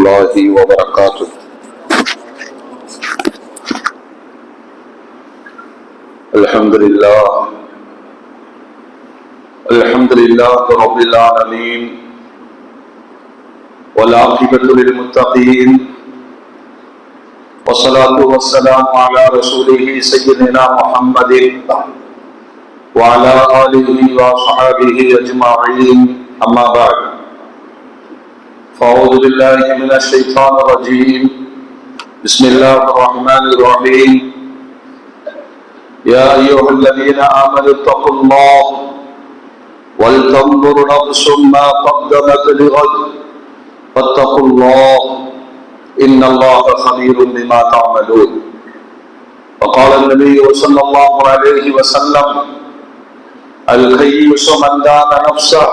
الله وبركاته. الحمد لله رب العالمين، والعاقبة للمتقين، والصلاة والسلام على رسوله سيدنا محمد وعلى آله وصحبه أجمعين، أما بعد، فأعوذ بالله من الشيطان الرجيم. بسم الله الرحمن الرحيم. يا أيها الذين آمنوا اتقوا الله ولتنظر نفس ما قدمت لغد واتقوا الله إن الله خبير بما تعملون. وقال النبي صلى الله عليه وسلم: الكيس من دان نفسه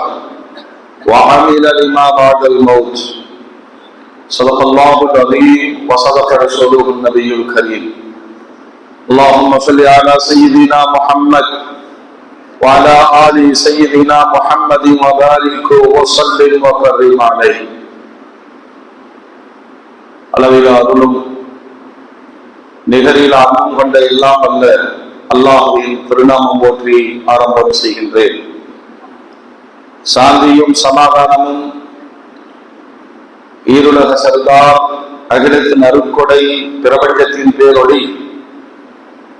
وعمل لما بعد الموت. صدق الله العظيم وصدق رسوله النبي الكريم. اللهم صل على سيدنا محمد وعلى آل سيدنا محمد وبارك وسلم وكرم عليه. அளவில் அருளும் நிகரில் அன்பும் கொண்ட எல்லாம் வல்ல அல்லாஹ்வின் திருநாமம் போற்றி ஆரம்பம் செய்கின்றேன். சாந்தியும் சமாதானமும் ஈருலக சர்தார் அகிலத்தின் அருட்கொடை பிரபஞ்சத்தின் பேரொளி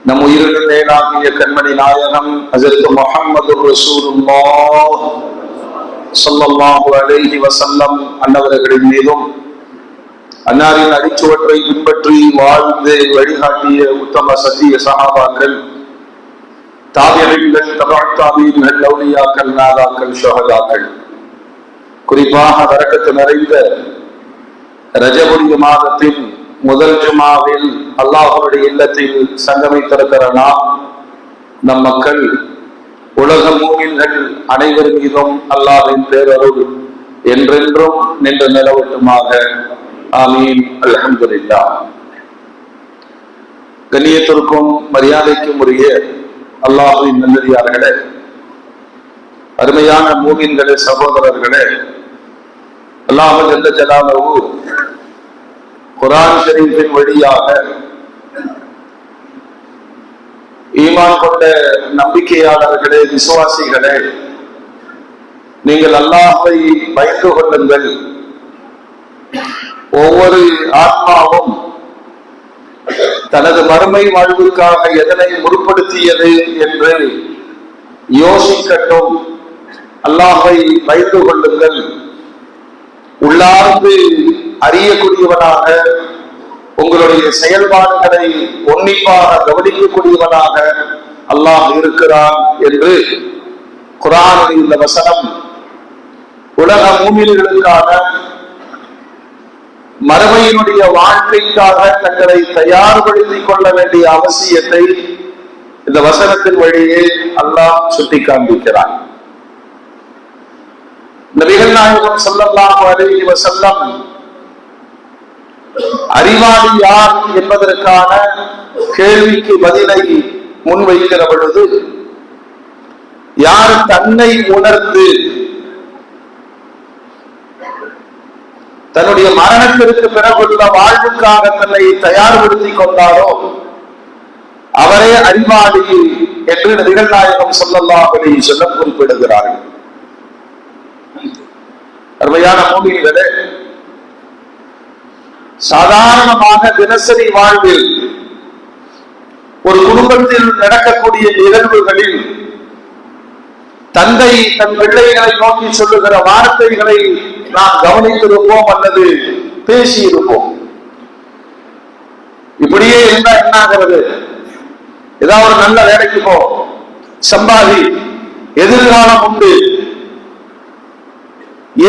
நம் உயிரின் மேலாகிய கண்மணி நாயகம் ஹஜ்ரத் முஹம்மது ரசூலுல்லாஹ் ஸல்லல்லாஹு அலைஹி வஸல்லம் அன்னவர்களின் மீதும், அன்னாரின் அடிச்சுவற்றை பின்பற்றி வாழ்ந்து வழிகாட்டிய உத்தம சத்திய சஹாபாக்கள், தாபியீன்கள், தபஅத் தாபியீன்கள், அவுலியாக்கள், நாதாக்கள், ஷுஹதாக்கள், குறிப்பாக பரக்கத்து நிறைந்த ரஜபுடைய மாதத்தின் முதல் ஜுமாவில் அல்லாஹ்வுடைய இல்லத்தில் சங்கமித்திருக்கிற நாம், நம் மக்கள், உலக மூமின்கள் அனைவர் மீதும் அல்லாஹ்வின் பேரருள் என்றென்றும் நின்று நிலவட்டுமாக. ஆமீன். அல்ஹம்துலில்லாஹ். கண்ணியத்திற்கும் மரியாதைக்கும் உரிய அல்லாஹ்வின் நல்லடியார்களே, அருமையான மூமின்களே, சகோதரர்களே, அல்லாஹ் ஜல்ல ஜலாலுஹு குர்ஆன் ஷரீஃபின் வழியாக ஈமான் கொண்ட நம்பிக்கையாளர்களே, விசுவாசிகளே, நீங்கள் அல்லாஹ்வை பயந்து கொள்ளுங்கள். ஒவ்வொரு ஆத்மாவும் தனது மறுமை வாழ்வுக்காக எதனை முற்படுத்தியது என்று யோசிக்கட்டும். அல்லாஹ்வை பயந்து கொள்ளுங்கள். உள்ளார்ந்து அறியக்கூடியவனாக, உங்களுடைய செயல்பாடுகளை உன்னிப்பாக கவனிக்கக்கூடியவனாக அல்லாஹ் இருக்கிறான் என்று குர்ஆனில் உள்ள வசனம் உலக மூமின்களுக்கான மறுமையினுடைய வாழ்க்கைக்காக தங்களை தயார்படுத்திக் கொள்ள வேண்டிய அவசியத்தை இந்த வசனத்தின் வழியே அல்லாஹ் சுட்டி காண்பிக்கிறான். நபிகள் நாயகம் ஸல்லல்லாஹு அலைஹி வஸல்லம் அறிவாளி யார் என்பதற்கான கேள்விக்கு பதிலை முன்வைக்கிற பொழுது, யார் தன்னை உணர்ந்து தன்னுடைய மரணத்திற்கு பிறகுள்ள வாழ்வுக்காக தன்னை தயார்படுத்திக் கொண்டாரோ அவரே அறிவாளி என்று நபிகள் நாயகம் ஸல்லல்லாஹு அலைஹி வஸல்லம் குறிப்பிடுகிறார்கள். அருமையான மூமின்களே, சாதாரணமாக தினசரி வாழ்வில் ஒரு குடும்பத்தில் நடக்கக்கூடிய நிகழ்வுகளில் தந்தை தன் பிள்ளைகளை நோக்கி சொல்லுகிற வார்த்தைகளை நாம் கவனித்திருப்போம் அல்லது பேசியிருப்போம். இப்படியே இருந்தா என்ன ஆகிறது? ஏதாவது ஒரு நல்ல வேலைக்கு போ, சம்பாதி, எதிர்காலம் உண்டு.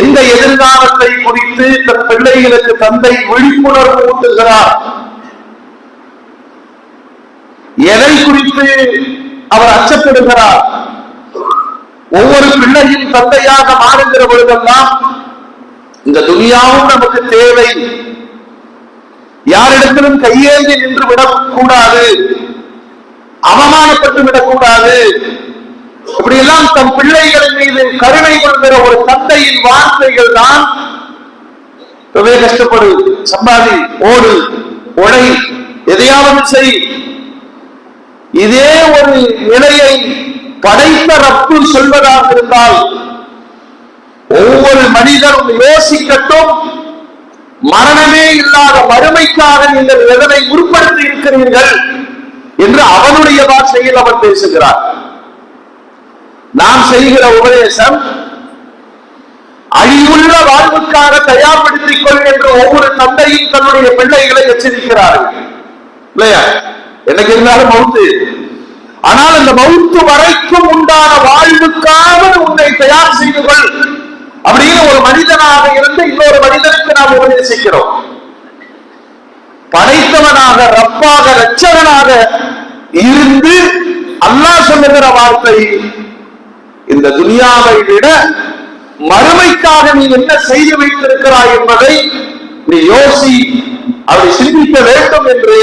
எந்த எதிர்காலத்தை குறித்து தன் பிள்ளைகளுக்கு தந்தை விழிப்புணர்வு ஊட்டுகிறார்? எதை குறித்து அவர் அச்சப்படுகிறார்? ஒவ்வொரு பிள்ளையின் தந்தையாக மாறுகிற பொழுதெல்லாம் இந்த துனியாவும் நமக்கு தேவை, யாரிடத்திலும் கையேந்தி நின்று விடக்கூடாது, அவமானப்பட்டு விடக்கூடாது, இப்படியெல்லாம் தம் பிள்ளைகள் மீது கருணை கொள்கிற ஒரு தந்தையின் வார்த்தைகள் தான் ரொம்ப கஷ்டப்படு, சம்பாதி, ஓடு, உழை, எதையாவது செய். இதே ஒரு நிலையை படைத்த ரப்பு சொல்வதாக இருந்தால் ஒவ்வொரு மனிதரும் யோசிக்கட்டும், மரணமே இல்லாத மறுமைக்காக நீங்கள் எதனை உட்படுத்தி இருக்கிறீர்கள் என்று அவனுடைய பாஷையில் அவர் பேசுகிறார். நாம் செய்கிற உபதேசம் அழிவுள்ள வாழ்வுக்காக தயார்படுத்திக் கொள் என்று ஒவ்வொரு தந்தையும் தன்னுடைய பிள்ளைகளை எச்சரிக்கிறார்கள் இல்லையா? எனக்கு இருந்தாலும் மவுத்து, ஆனால் அந்த மவுத்து வரைக்கும் உண்டான வாழ்வுக்காக உன்னை தயார் செய்து கொள் அப்படின்னு ஒரு மனிதனாக இருந்து இன்னொரு மனிதனுக்கு நாம் உபதேசிக்கிறோம். படைத்தவனாக, ரப்பாக, ரட்சகனாக இருந்து அல்லாஹ் சொல்லுகிற வார்த்தை, இந்த துனியாவை விட மறுமைக்காக நீ என்ன செய்து வைத்திருக்கிறாய் என்பதை நீ யோசி, அதை சிந்திக்க வேண்டும் என்று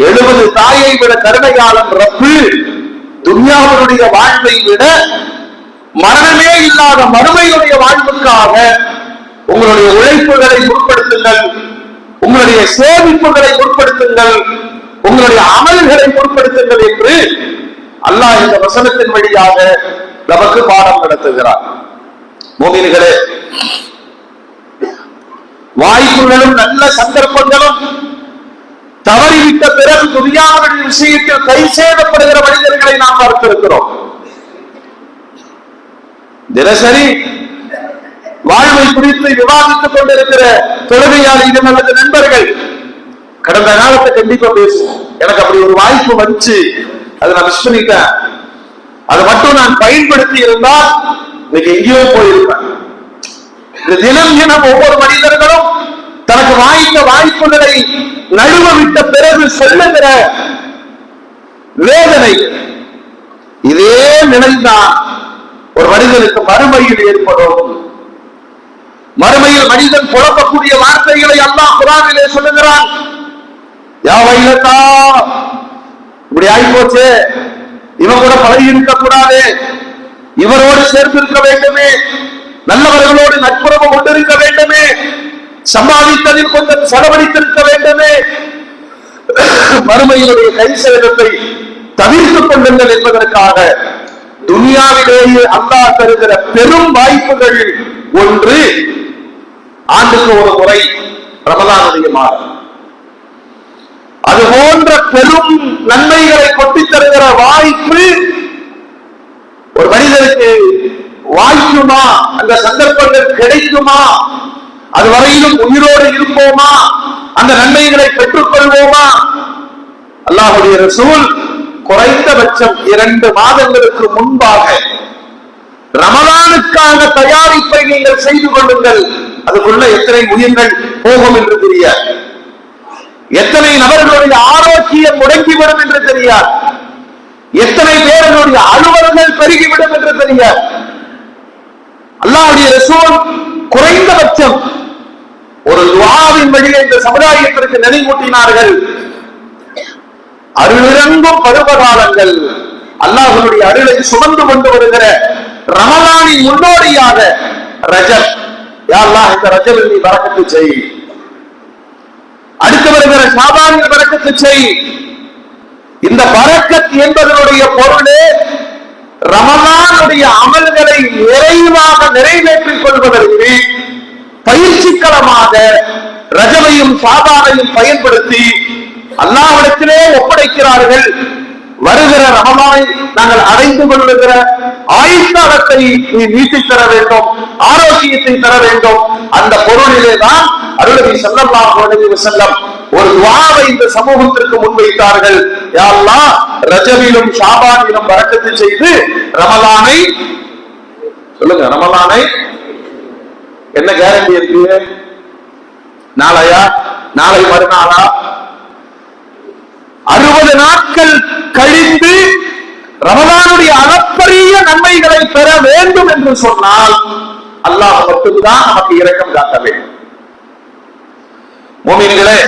70 தாயை விட கருணையாளன் ரப்பு துனியாவுடைய வாழ்வை விட மரணமே இல்லாத மறுமையுடைய வாழ்வுக்காக உங்களுடைய உழைப்புகளை முற்படுத்துங்கள், உங்களுடைய சேமிப்புகளை முற்படுத்துங்கள், உங்களுடைய அமல்களை முற்படுத்துங்கள் என்று அல்லாஹ் இந்த வசனத்தின் வழியாக நமக்கு பாடம் நடத்துகிறார். மோமின்களே, வாய்ப்புகளும் நல்ல சந்தர்ப்பங்களும் தவறிவிட்ட பிறகு துனியாவுடைய விஷயத்தில் கை சேதப்படுகிற மனிதர்களை நாம் பார்த்திருக்கிறோம். தினசரி வாழ்வை குறித்து விவாதித்துக் கொண்டிருக்கிற தொழுகையாளிகள் அல்லது நண்பர்கள் கடந்த காலத்தை கண்டிப்பா பேசுவோம். எனக்கு அப்படி ஒரு வாய்ப்பு வந்துச்சு, அதை நான் மிஸ் பண்ணிட்டேன், அதை மட்டும் நான் பயன்படுத்தி இருந்தால் இன்னைக்கு எங்கேயோ போயிருப்பேன். இந்த தினம் ஒவ்வொரு மனிதர்களும் தனக்கு வாய்ந்த வாய்ப்புகளை நழுவ விட்ட பிறகு சொல்லுகிற வேதனை, இதே நிலைதான் ஒரு மனிதனுக்கு மறுமையில் ஏற்படும். மறுமையில் மனிதன் குழப்பக்கூடிய வார்த்தைகளை அல்லாஹ் குர்ஆனிலே சொல்லுகிறான். யா வைலத்தா, இப்படி ஆயிப்போச்சு, இவன் கூட பழகி இருக்க கூடாது, இவரோடு சேர்ந்து இருக்க வேண்டுமே, நல்லவர்களோடு நட்புறவு கொண்டிருக்க வேண்டுமே, சம்பாதித்ததில் கொஞ்சம் செலவழித்திருக்க வேண்டுமே, மறுமையினுடைய கை சேதத்தை தவிர்த்துக் கொள்ளுங்கள் என்பதற்காக துனியாவிலேயே அல்லாஹ் தருகிற பெரும் வாய்ப்புகள் ஒன்று ஆண்டுக்கு ஒரு முறை ரமலானுடைய மாதம். அது போன்ற பெரும் நன்மைகளை கொட்டித் தருகிற வாய்ப்பு ஒரு மனிதனுக்கு வாய்க்குமா? அந்த சந்தர்ப்பங்கள் கிடைக்குமா? அதுவரையிலும் உயிரோடு இருப்போமா? அந்த நன்மைகளை பெற்றுக் கொள்வோமா? அல்லாஹ்வுடைய ரசூல் குறைந்தபட்சம் 2 மாதங்களுக்கு முன்பாக ரமலானுக்கான தயாரிப்பை நீங்கள் செய்து கொள்ளுங்கள், அதுக்குள்ள எத்தனை உயிர்கள் போகும் என்று தெரியாது, எத்தனை நபர்களுடைய ஆரோக்கியம் முடங்கிவிடும் என்று தெரியாது, எத்தனை பேர்களுடைய அலுவல்கள் பெருகிவிடும் என்று தெரியாது. அல்லாஹ்வுடைய ரசூல் குறைந்தபட்சம் ஒரு துஆவின் வழியே இந்த சமுதாயத்திற்கு நினைவூட்டினார்கள். அருளிறங்கும் பருவகாலங்கள், அல்லாஹ்வுடைய அருளை சுமந்து கொண்டு வருகிற ரமலானின் முன்னோடியாக ரஜப், யா அல்லாஹ் இந்த ரஜபில் நீ பரக்கத்து செய், அடுத்து வருகிற ஷாபானில் பரக்கத்து செய். இந்த பரக்கத் என்பதனுடைய பொருளே ரமலானுடைய அமல்களை நிறைவாக நிறைவேற்றிக் கொள்வதற்கு பயிற்சிக்களமாக ரஜபையும் ஷாபானையும் பயன்படுத்தி அல்லாஹ்விடத்திலே ஒப்படைக்கிறார்கள். வருகிற ரமலானை நாங்கள் அடைந்து கொள்ளுகிற ஆயுட்காலத்தை நீ நீட்டித் தர வேண்டும், ஆரோக்கியத்தை தர வேண்டும். அந்த பொருளிலே தான் அருள்நபி ஸல்லல்லாஹு அலைஹி வஸல்லம் ஒரு துஆவை இந்த சமூகத்திற்கு முன்வைத்தார்கள். யா அல்லாஹ், ரஜபிலும் ஷாபானிலும் பரக்கத்து செய்து ரமலானை சொல்லுங்க, ரமலானை என்ன கேரண்டி இருக்கு? நாளையா, நாளை மறுநாளா? 60 நாட்கள் கழிந்து ரமலானுடைய அளப்பரிய நன்மைகளை பெற வேண்டும் என்று சொன்னால் அல்லாஹ் மட்டும்தான் நமக்கு இரக்கம் காட்ட வேண்டும். மோமின்களே,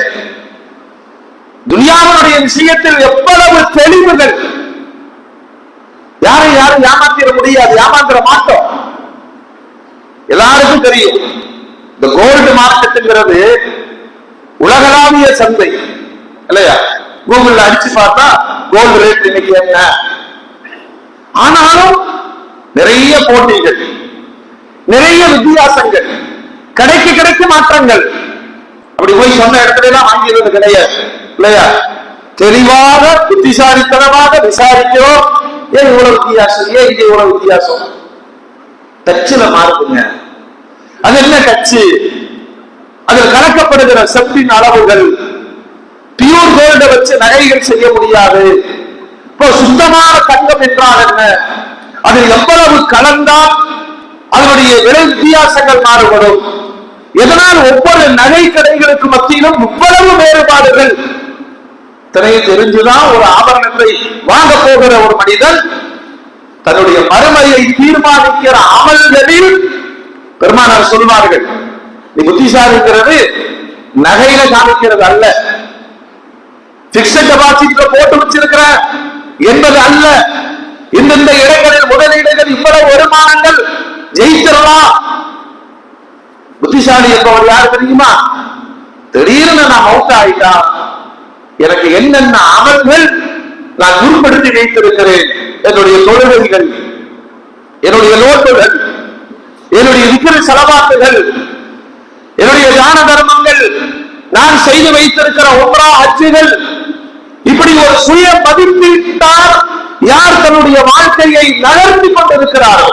துனியாவுடைய விஷயத்தில் எவ்வளவு தெளிவுகள்! யாரை யாரும் ஏமாத்திட முடியாது, ஏமாத்திர மாட்டோம். எல்லாருக்கும் தெரியும் இந்த கோல்டு மார்க்கெட்டுங்கிறது உலகளாவிய சந்தை இல்லையா? கூகுள்ல அடிச்சு பார்த்தா கோல்டு ரேட் இன்னைக்கு என்ன. ஆனாலும் நிறைய போட்டிகள், நிறைய வித்தியாசங்கள், கடைக்கு கடைக்கு மாற்றங்கள். அப்படி போய் சொன்ன இடத்துல எல்லாம் வாங்கிறது கிடையாது இல்லையா? தெளிவாக புத்திசாலித்தனமாக விசாரிக்கிறோம். ஏன் இவ்வளவு வித்தியாசம், ஏன் இங்க இவ்வளவு வித்தியாசம்? டச்சுல மாறுதுங்க. அது என்ன டச்சு? அதில் கலக்கப்படுகிற செப்பின் அளவுகள். பியூர் கோல்ட வச்சு நகைகள் செய்ய முடியாது. இப்போ சுத்தமான தங்கம் என்றால் என்ன? அது எவ்வளவு கலந்தால் அதனுடைய விலை வித்தியாசங்கள் மாறுபடும். எதனால் ஒவ்வொரு நகை கடைகளுக்கு மத்தியிலும் இவ்வளவு வேறுபாடுகள்? தெரிஞ்சுதான் ஒரு ஆபரணத்தை வாங்க போகிற ஒரு மனிதன் தன்னுடைய மறுமையை தீர்மானிக்கிற அமல்களில் பெருமானார் சொல்வார்கள், நீ புத்திசாலிக்கிறது நகையில காமிக்கிறது அல்ல, பிக்ஸட் டெபாசிட்ல போட்டு வச்சிருக்கிற என்பது அல்ல. இந்தந்த இடங்களில் முதலீடுகள் இவ்வளவு வருமானங்கள் ஜெயிச்சிடலாம். புத்திசாலி என்பவர் யார் தெரியுமா? திடீர்னு நான் மவுத் ஆயிட்டா எனக்கு என்னென்ன அமல்கள் நான் உருப்படுத்தி வைத்திருக்கிறேன், என்னுடைய தொழுகைகள், என்னுடைய நோட்டுகள், என்னுடைய விக்கிர செலவாக்குகள், என்னுடைய தான தர்மங்கள், நான் செய்து வைத்திருக்கிற உம்ரா ஹஜ்ஜுகள், இப்படி ஒரு சுய மதிப்பீட்டால் யார் தன்னுடைய வாழ்க்கையை நகர்த்தி கொண்டிருக்கிறாரோ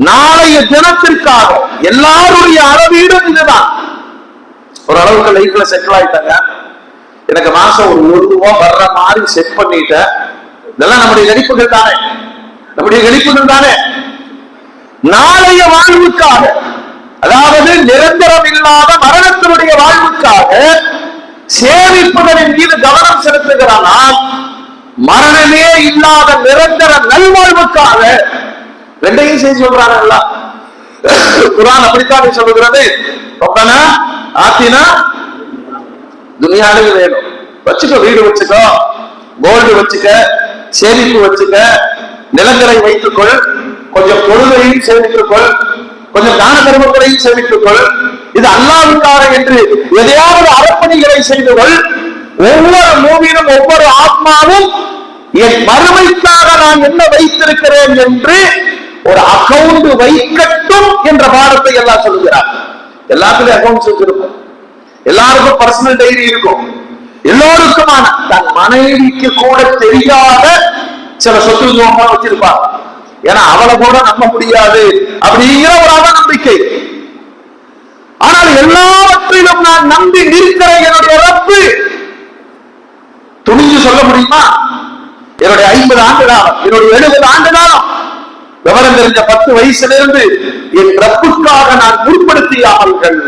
நாளைய தினத்திற்காக எல்லாருடைய அளவீடும் இதுதான். ஒரு அளவுக்கு லைஃப்ல செட்டில் ஆயிட்டாங்க, எனக்கு மாசம் ஒரு ரூபா வர்ற மாதிரி செட் பண்ணிட்டேன். இதெல்லாம் நம்முடைய கணிப்புகள் தானே, நம்முடைய கணிப்புகள் தானே. நாளைய வாழ்வுக்காக, அதாவது நிரந்தரம் இல்லாத மரணத்தினுடைய வாழ்வுக்காக சேமிப்புகளின் மீது கவனம் செலுத்துகிறானால், மரணமே இல்லாத நிரந்தர நல்வாழ்வுக்காக ரெண்டையும் செய்ய சொல்றாங்க. குர்ஆன் அப்படித்தான் சொல்லுகிறது. ரப்பனா ஆத்தினா, துனியாவில் வேணும் வச்சுக்கோ, வீடு வச்சுக்கோ, கோல்டு வச்சுக்க, சேமிப்பு வச்சுக்க, நிலக்கரை வைத்துக்கொள், கொஞ்சம் பொருளையும் சேமித்துக்கொள், கொஞ்சம் தான தர்மங்களையும் சேமித்துக்கொள், இது அல்லாஹ்வுக்காக என்று எதையாவது அர்ப்பணிகளை செய்து கொள். ஒவ்வொரு மூவிலும் ஒவ்வொரு ஆத்மாவும் என் மறுமைக்காக நான் என்ன வைத்திருக்கிறேன் என்று ஒரு அக்கவுண்ட் வைக்கட்டும் என்ற பாடத்தை எல்லாம் சொல்லுகிறார். எல்லாத்துலயும் அக்கவுண்ட்ஸ் வச்சிருக்கும், எல்லாருக்கும் பர்சனல் டைரி இருக்கும், எல்லோருக்குமான தன் மனைவிக்கு கூட தெரியாத சில சொத்து வச்சிருப்பார். ஏன்னா அவளை கூட நம்ப முடியாது அப்படிங்கிற ஒரு அவநம்பிக்கை. ஆனால் எல்லாவற்றிலும் நான் நம்பி நிற்கிற என்னுடைய ரப்பு துணிஞ்சு சொல்ல முடியுமா? என்னுடைய 50 ஆண்டு காலம், என்னுடைய 70 ஆண்டு காலம், விவரம் தெரிஞ்ச 10 வயசிலிருந்து என் ரப்புக்காக நான் முற்படுத்திய அமல்கள்.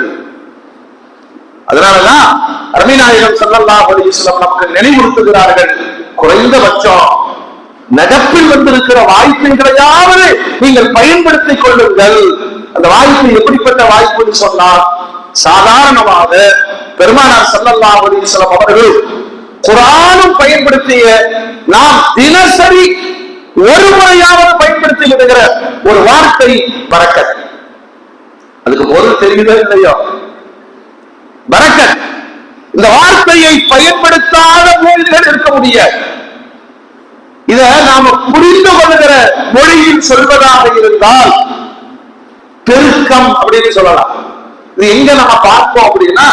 அதனாலதான் அருமைநாயகம் ஸல்லல்லாஹு அலைஹி வஸல்லம் நமக்கு நினைவுறுத்துகிறார்கள், குறைந்தபட்சம் நடப்பில் வந்திருக்கிற வாய்ப்புகளையாவது நீங்கள் பயன்படுத்திக் கொள்ளுங்கள். அந்த வாய்ப்பு எப்படிப்பட்ட வாய்ப்புன்னு சொன்னால், சாதாரணமாக பெருமானார் ஸல்லல்லாஹு அலைஹி வஸல்லம் அவர்கள் குர்ஆனும் பயன்படுத்திய, நாம் தினசரி ஒரு முறையாவது பயன்படுத்தி விடுகிற ஒரு வார்த்தை பரக்கத். அதுக்கு பொருள் தெரியுதோ இல்லையோ? பரக்கத். இந்த வார்த்தையை பயன்படுத்தாத மொழிகள் இருக்க முடியாது. இத நாம புரிந்து கொள்கிற மொழியில் சொல்வதாக இருந்தால் பெருக்கம் அப்படின்னு சொல்லலாம். இது எங்க நம்ம பார்ப்போம் அப்படின்னா,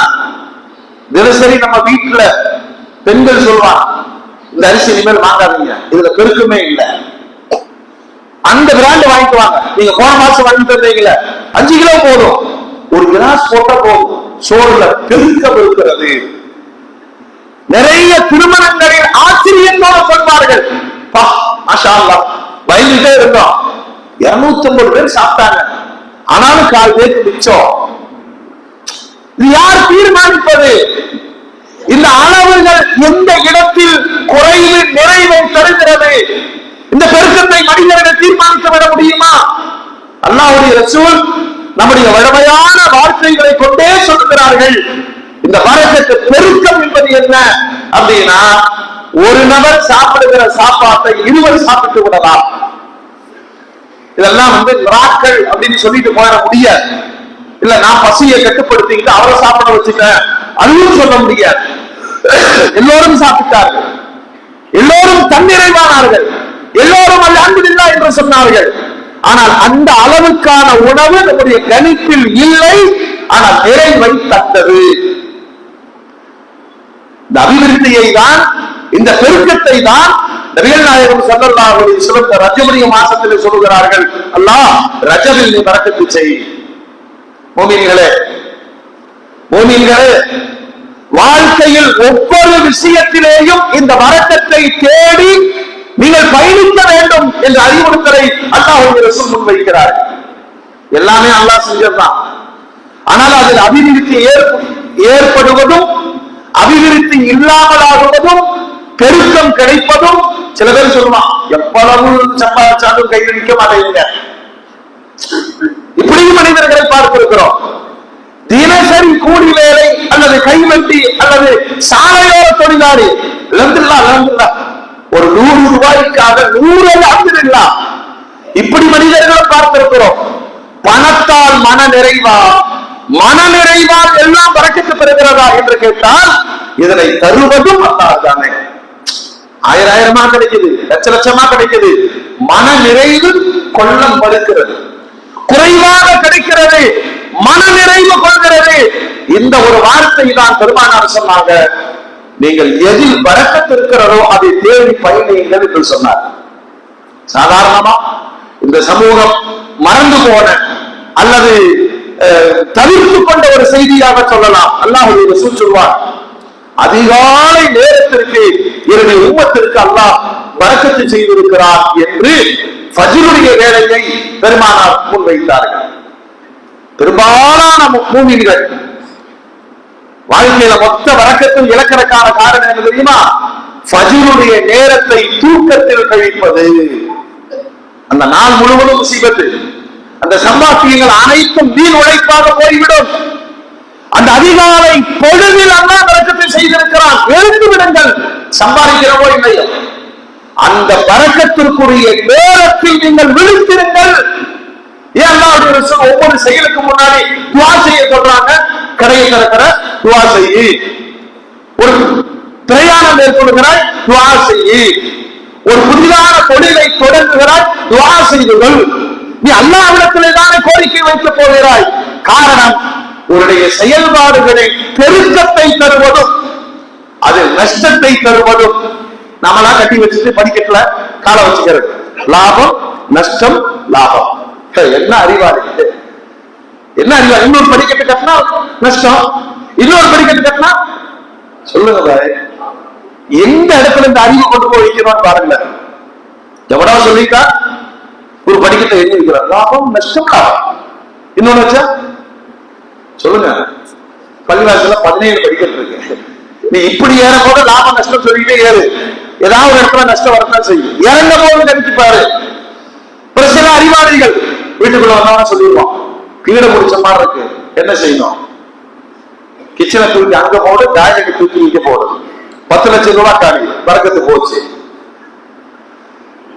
தினசரி நம்ம வீட்டுல பெண்கள் சொல்வாங்க, இந்த அரிசி இனிமேல் வாங்காதீங்க, இதுல பெருக்கமே இல்லை, அந்த பிராண்ட் வாங்கிக்குவாங்க. நீங்க போன மாசம் வாங்கி தந்தீங்களே 5 கிலோ போதும், ஒரு கிளாஸ் போட்ட போதும், சோறுல பெருக்கம் இருக்கிறது. நிறைய திருமணங்களில் ஆச்சரியத்தோடு சொல்வார்கள், மாஷா அல்லாஹ் பயந்துட்டே இருந்தோம், 250 பேர் சாப்பிட்டாங்க, ஆனாலும் 4 பேருக்கு மிச்சம். இது யார் தீர்மானிப்பது? இந்த அளவுகள் எந்த இடத்தில் குறைவு நிறைவை தருகிறது? இந்த பெருக்கத்தை மனிதர்கள் தீர்மானித்து விட முடியுமா? அல்லாஹ்வுடைய ரசூல் நம்முடைய வழமையான வார்த்தைகளை கொண்டே சொல்லுகிறார்கள். இந்த பரக்கத்து பெருக்கம் என்பது என்ன அப்படின்னா, ஒரு நபர் சாப்பிடுகிற சாப்பாட்டை 20 சாப்பிட்டு விடலாம். இதெல்லாம் மிராக்கள் அப்படின்னு சொல்லிட்டு போயிட முடியாது. இல்ல நான் பசியை கட்டுப்படுத்திக்கிட்டு அவரை சாப்பிட வச்சுட்டேன் அதுவும் சொல்ல முடியாது. எல்லோரும் சாப்பிட்டார்கள், எல்லோரும் தன்னிறைவானார்கள், எல்லோரும் அல்ஹம்துலில்லாஹ் என்று சொன்னார்கள். ஆனால் அந்த அளவுக்கான உணவு நம்முடைய கணிப்பில் இல்லை. ஆனால் நிறைவை தந்தது. இந்த அபிவிருத்தியை தான், இந்த பெருக்கத்தை தான் நபிகள் நாயகம் ஸல்லல்லாஹு அலைஹி வஸல்லம் ரஜபுடைய மாசத்திலே சொல்கிறார்கள், அல்லாஹ் ரஜபில் நீ பரக்கத்து செய். மூமின்களே, வாழ்க்கையில் ஒவ்வொரு விஷயத்திலேயும் இந்த பரக்கத்தை தேடி நீங்கள் பயணிக்க வேண்டும் என்ற அறிவுறுத்தலை அல்லாஹ்வுடைய ரசூல் முன்வைக்கிறார். எல்லாமே அல்லாஹ் செஞ்சதுதான். ஆனால் அதில் அபிவிருத்தி ஏற்படுவதும் அபிவிருத்தி இல்லாமலாகுவதும் பெருக்கம் கிடைப்பதும், சில பேர் சொல்லுவான் எவ்வளவு சம்பாதிச்சாலும் கையில் நிற்க மாட்டேங்க. இப்படியும் மனிதர்களை பார்த்திருக்கிறோம். தினசரி கூலி வேலை அல்லது கைவெட்டி அல்லது சாலையோர தொழிலாளி ஒரு 100 ரூபாய்க்காக 100 அல்ஹம்துலில்லாஹ் இப்படி மனிதர்களை பார்த்திருக்கிறோம். பணத்தால் மன நிறைவால் எல்லாம் பரக்கத்து பெறுகிறதா என்று கேட்டால் இதனை தருவதும் அல்லாஹ் தானே. ஆயிரமா கிடைக்குது, லட்சமா கிடைக்குது, மன நிறைவு கொள்ளம் மறுக்கிறது, குறைவாக கிடைக்கிறது, மன நிறைவு கொள்கிறது. இந்த ஒரு வார்த்தை தான் பெருமானார் சொன்னாங்க, நீங்கள் எதில் பரக்கத்து இருக்கிறதோ அதை தேடி பயணியுங்கள் என்று சொன்னார். சாதாரணமா இந்த சமூகம் மறந்து போன அல்லது தவிர்த்து கொண்ட ஒரு செய்தியாக சொல்லலாம். அல்லாஹ்வுடைய ரசூல் சொல்வார், அதிகாலை நேரத்திற்கு என்னுடைய உம்மத்திற்கு அல்லாஹ் பரக்கத்து செய்திருக்கிறார் என்று ஃபஜ்ருடைய வேலையை பெருமானார் முன்வைத்தார்கள். பெரும்பாலான மூமின்கள் வாழ்க்கையில மொத்த பரக்கத்தில் இழக்கிறதுக்கான காரணம் என்ன தெரியுமா? ஃபஜ்ருடைய நேரத்தை தூக்கத்தில் கழிப்பது. அந்த நாள் முழுவதும் முசீபத்து, அந்த சம்பாத்தியங்கள் அனைத்தும் வீண் உழைப்பாக போய்விடும். அந்த அதிகாலை பொழுதில் அல்லாஹ் பரக்கத்தை செய்திருக்கிறான். எழுந்து விடுங்கள், சம்பாதிக்கிறவோ இல்லையோ அந்த பரக்கத்திற்குரிய நேரத்தில் நீங்கள் விழித்திருங்கள். ஒவ்வொரு செயலுக்கு முன்னாடி துஆ செய்ய சொல்றாங்க. கடையை திறக்கிற துஆ செய்யி, ஒரு பிரயாணம் மேற்கொள்கிறாய் துஆ செய்யி, ஒரு புதிதான தொழிலை தொடங்குகிறாய் துஆ செய்துகள். நீ அல்லாஹ்விடத்திலே தானே கோரிக்கை வைக்கப் போகிறாய். காரணம், உன்னுடைய செயல்பாடுகளில் பெருக்கத்தை தருவதும் அது நஷ்டத்தை தருவதும். நாமெல்லாம் கட்டி வச்சுட்டு படிக்கட்டுல காலை வச்சுக்கிறது, லாபம் நஷ்டம் லாபம். என்ன அறிவாளி, என்ன அறிவாளி. இன்னொரு படிக்கட்டு கட்டினா நஷ்டம், இன்னொரு படிக்கட்டு கட்டினா சொல்லுங்க பாரு, எந்த இடத்துல இந்த அறிவு கொண்டு போய் வைக்கிறோம் பாருங்க. எவ்வளவு சொல்லிட்டா ஒரு படிக்கட்டை எழுதி வைக்கிறார், லாபம் நஷ்டம் லாபம். இன்னொன்னு வச்சா சொல்லுங்க, பள்ளிவாசல 17 படிக்கட்டு இருக்கு. நீ இப்படி ஏற போது லாபம் நஷ்டம் சொல்லிட்டே ஏறு, ஏதாவது ஒரு இடத்துல நஷ்டம் வரத்தான் செய்யும். இறங்க போது கணிச்சு பாரு. சில அறிவாளிகள் வீட்டுக்குள்ள வந்தவன சொல்லிடுவோம், கீழே முடிச்ச மாதிரி இருக்கு, என்ன செய்யணும்? கிச்சனை தூக்கி அங்க போடு, டாய்லெட் தூக்கி இங்க போடு, 10 லட்சம் ரூபாய் காணி பறக்கத்து போச்சு.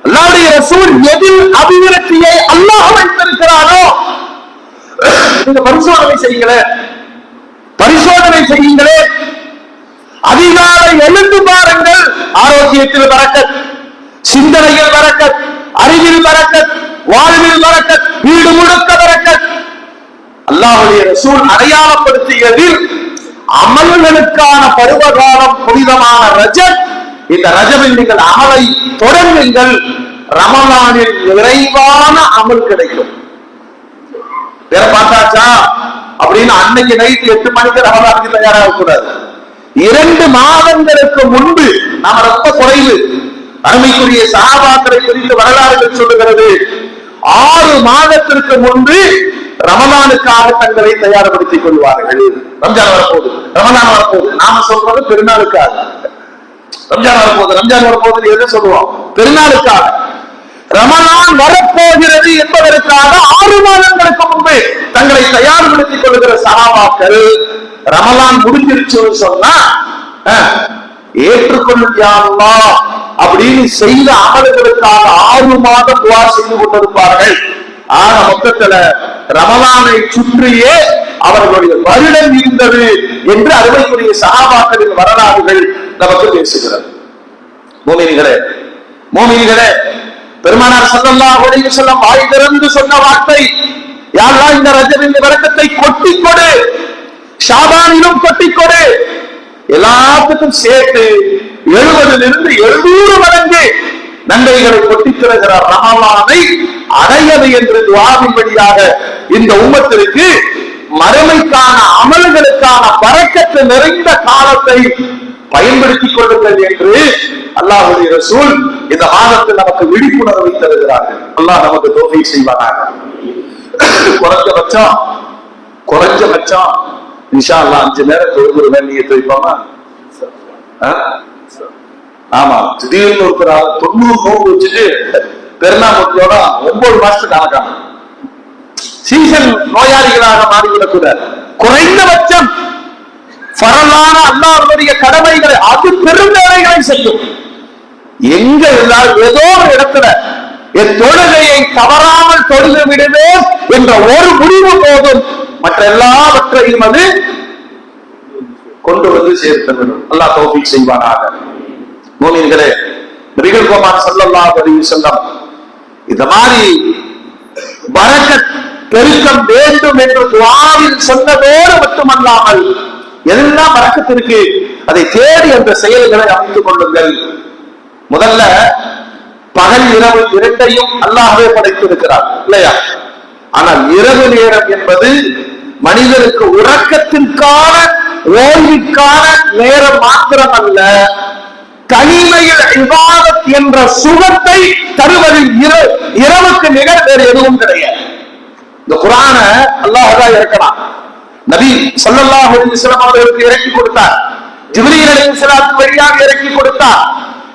அல்லாஹ்வுடைய ரசூல் எதில் அபிவிருத்தியை அல்லாஹ் வைத்திருக்கிறானோ இந்த பரிசோதனை செய்யுங்களே. அதிகாலை எழுந்து பாருங்கள், ஆரோக்கியத்தில் பரக்கத், சிந்தனையில் பரக்கத், அறிவில் பரக்கத், வாழ்வில் பரக்கத், வீடு முழுக்க பரக்கத். அல்லாஹ்வுடைய ரசூல் அடையாளப்படுத்தியதில் அமல்களுக்கான பருவகாலம் புனிதமான ரஜப். இந்த ரஜபில் நீங்கள் அமலை தொடங்குங்கள், ரமலானில் நிறைவான அமல் கிடைக்கும். வேற பார்த்தாச்சா அப்படின்னு அன்னைக்கு நைட் 8 மணிக்கு ரமலானுக்கு தயாராக கூடாது. 2 மாதங்களுக்கு முன்பு நாம ரொம்ப குறைவு. அருமைக்குரிய சஹாபாக்களை குறித்து வரலாறுகள் சொல்லுகிறது, 6 மாதத்திற்கு முன்பு ரமலானுக்காக தங்களை தயார்படுத்திக் கொள்வார்கள். ரம்ஜான் வரப்போகுது, ரமலான் வரப்போகுது, நாம சொல்றது பெருநாளுக்காக. ரம்ஜான் வரப்போகுது எது சொல்லுவோம்? பெருநாளுக்காக. ரமலான் வரப்போகிறது என்பதற்காக 6 மாதங்களுக்கு முன்பு தங்களை தயார்படுத்திக் கொள்கிற சஹாபாக்கள் ரமலான் முடிஞ்சிருச்சுன்னு சொன்னா ஏற்றுக்கொள்ளும் யா அல்லாஹ் அப்படின்னு செய்த அமல்களுக்காக 6 மாதம் துஆ செய்து கொண்டிருப்பார்கள். ஆக மொத்தத்துல ரமலானை சுற்றியே அவர்களுடைய வருடம் இருந்தது என்று அருமைக்குரிய சஹாபாக்களின் வரலாறுகள் நமக்கு பேசுகிறது. மோமினிகளே, பெருமானார் ஸல்லல்லாஹு அலைஹி வஸல்லம் வாய் திறந்து சொன்ன வார்த்தை, யா அல்லாஹ் இந்த ரஜபின் வரக்கத்தை கொட்டிக் கொடு, ஷாபானிலும் கொட்டிக் கொடு, எல்லாத்துக்கும் சேர்த்து 70 700 மடங்கு நன்மைகளை கொட்டித் தருகிறார். ரமலானை அடையது என்று துஆவின் வழியாக இந்த உம்மத்திற்கு மறுமைக்கான அமல்களுக்கான பரக்கத்து நிறைந்த காலத்தை பயன்படுத்திக் கொள்ளுங்கள் என்று அல்லாஹ்வுடைய ரசூல் இந்த மாதத்தில் நமக்கு விழிப்புணர்வை தருகிறார்கள். அல்லாஹ் நமக்கு தௌஃபீக் செய்வானாக. குறைஞ்சபட்சம் இன்ஷா அல்லாஹ் 5 நேரம் தொழுகிற நியத்தை வைப்போமா? ஆமா, திடீர்னு ஒரு 90 நோன்பு வச்சுட்டு பெருநாமத்தியோட 9 மாசத்துக்கு கணக்கான சீசன் நோயாளிகளாக மாறிவிடக்கூடாது. குறைந்தபட்சம் பரலான அல்லாஹ்வுடைய கடமைகளை, அது பெரும் வேலைகளை செய்யும். எங்க இருந்தாலும் ஏதோ ஒரு இடத்துல என் தொழுகையை தவறாமல் தொழுது விடுவேன் என்ற ஒரு முடிவு போதும், மற்ற எல்லாவற்றையும் அது கொண்டு வந்து சேர்த்து அல்லாஹ் தௌஃபீக் செய்வானாக. மோமின்களே, நபிகள் கோமான் ஸல்லல்லாஹு அலைஹி வஸல்லம் இந்த மாதிரி பரக்கத் பெருக்கம் வேண்டும் என்று துஆவில் சொன்னதோடு மட்டுமல்லாமல் எல்லாம் பரக்கத்திற்கு அதை தேடி அந்த செயல்களை அமைத்துக் கொள்ளுங்கள். முதல்ல பகல் இரவு இரண்டையும் அல்லாஹ்வே படைத்திருக்கிறார் இல்லையா? ஆனால் இரவு நேரம் என்பது மனிதனுக்கு உறக்கத்திற்கான ஓய்வுக்கான நேரம் மாத்திரமல்ல, தனிமையில் இபாதத் என்ற சுகத்தை தருவதில் இரவுக்கு நிகர் வேறு எதுவும் கிடையாது. இந்த குர்ஆன அல்லாஹ் தான் இறக்கலாம். நபி ஸல்லல்லாஹு அலைஹி வஸல்லம் அவர்களுக்கு இறக்கி கொடுத்தார். ஜிப்ரீல் அலைஹிஸ்ஸலாம் வழியாக இறக்கி கொடுத்தார்.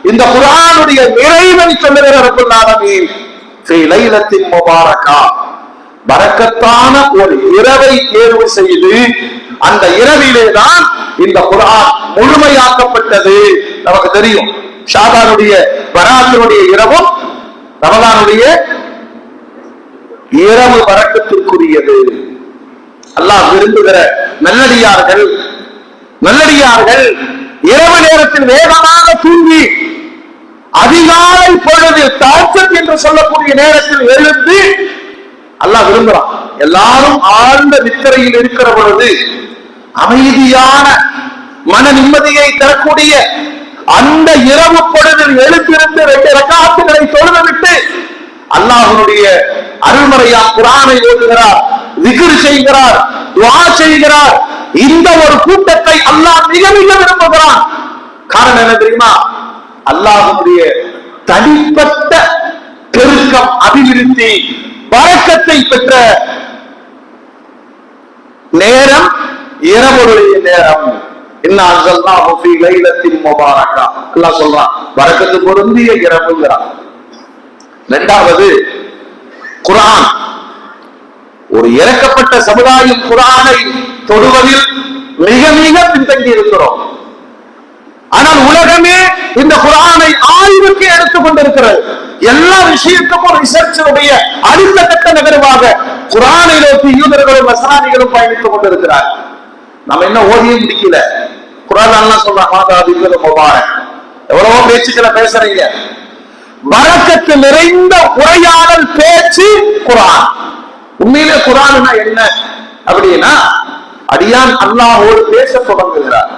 இந்த குர்ஆனுடைய நிறைவை சொல்லுகிற ரப்பல் ஆலமீன் ஃபீ லைலத்தின் முபாரகா, பரக்கத்தான ஒரு இரவை தேர்வு செய்து அந்த இரவிலே தான் இந்த குர்ஆன் முழுமையாக்கப்பட்டது. நமக்கு தெரியும், ஷாபானுடைய பராத்தினுடைய இரவும் ரமலானுடைய இரவு பரக்கத்திற்குரியது. அல்லாஹ் விரும்புகிற நல்லடியார்கள் இரவு நேரத்தில் வேகமாக தூங்கி அதிகாலை பொழுது தஹஜ்ஜுத் என்று சொல்லக்கூடிய நேரத்தில் எழுந்து அல்லாஹ் விரும்புறான். எல்லாரும் ஆழ்ந்த நித்திரையில் இருக்கிற பொழுது அமைதியான மன நிம்மதியை தரக்கூடிய அந்த இரவு பொழுதில் எழுந்திருந்து 2 ரக்காத்துகளை தொழுதுவிட்டு அல்லாஹ்வுடைய அருள்மறையா குர்ஆனை ஓதுகிறார், திக்ர் செய்கிறார், துஆ செய்கிறார். இந்த ஒரு கூட்டத்தை அல்லாஹ் மிக மிக விரும்புகிறான். காரணம் என்ன தெரியுமா? அல்லாஹ்வுடைய தனிப்பட்ட பெருக்கம், அபிவிருத்தி, பரக்கத்தை பெற்ற நேரம் இரவுடைய நேரம். இன்னா அன்ஸல்னாஹு ஃபீ லைலத்தின் முபாரகா, அல்லாஹ் சொல்றான் பரக்கத்து பொருந்திய இரவுங்கிறான். இரண்டாவது, குர்ஆன். ஒரு இறக்கப்பட்ட சமுதாயம் குர்ஆனை தொடுவதில் மிக மிக பின்தங்கி இருக்கிறோம். ஆனால் உலகமே இந்த குர்ஆனை ஆய்வுக்கு எடுத்துக் கொண்டிருக்கிறது. எல்லா விஷயத்துக்கும் ரிசர்ச்சினுடைய அடுத்த கட்ட நகர்வாக குர்ஆனை நோக்கி யூதர்களும் நஸ்ரானிகளும் பயணித்துக் கொண்டிருக்கிறார். நம்ம என்ன ஓதியும் முடிக்கல. குர்ஆன் அல்லாஹ் சொல்றான், எவ்வளவோ பேச்சுக்களை பேசுறீங்க. பரக்கத்து நிறைந்த உரையாடல் பேச்சு குர்ஆன். உண்மையிலே குர்ஆன்னா என்ன அப்படின்னா, அடியான் அல்லாஹ்வோடு பேச தொடங்குகிறார்.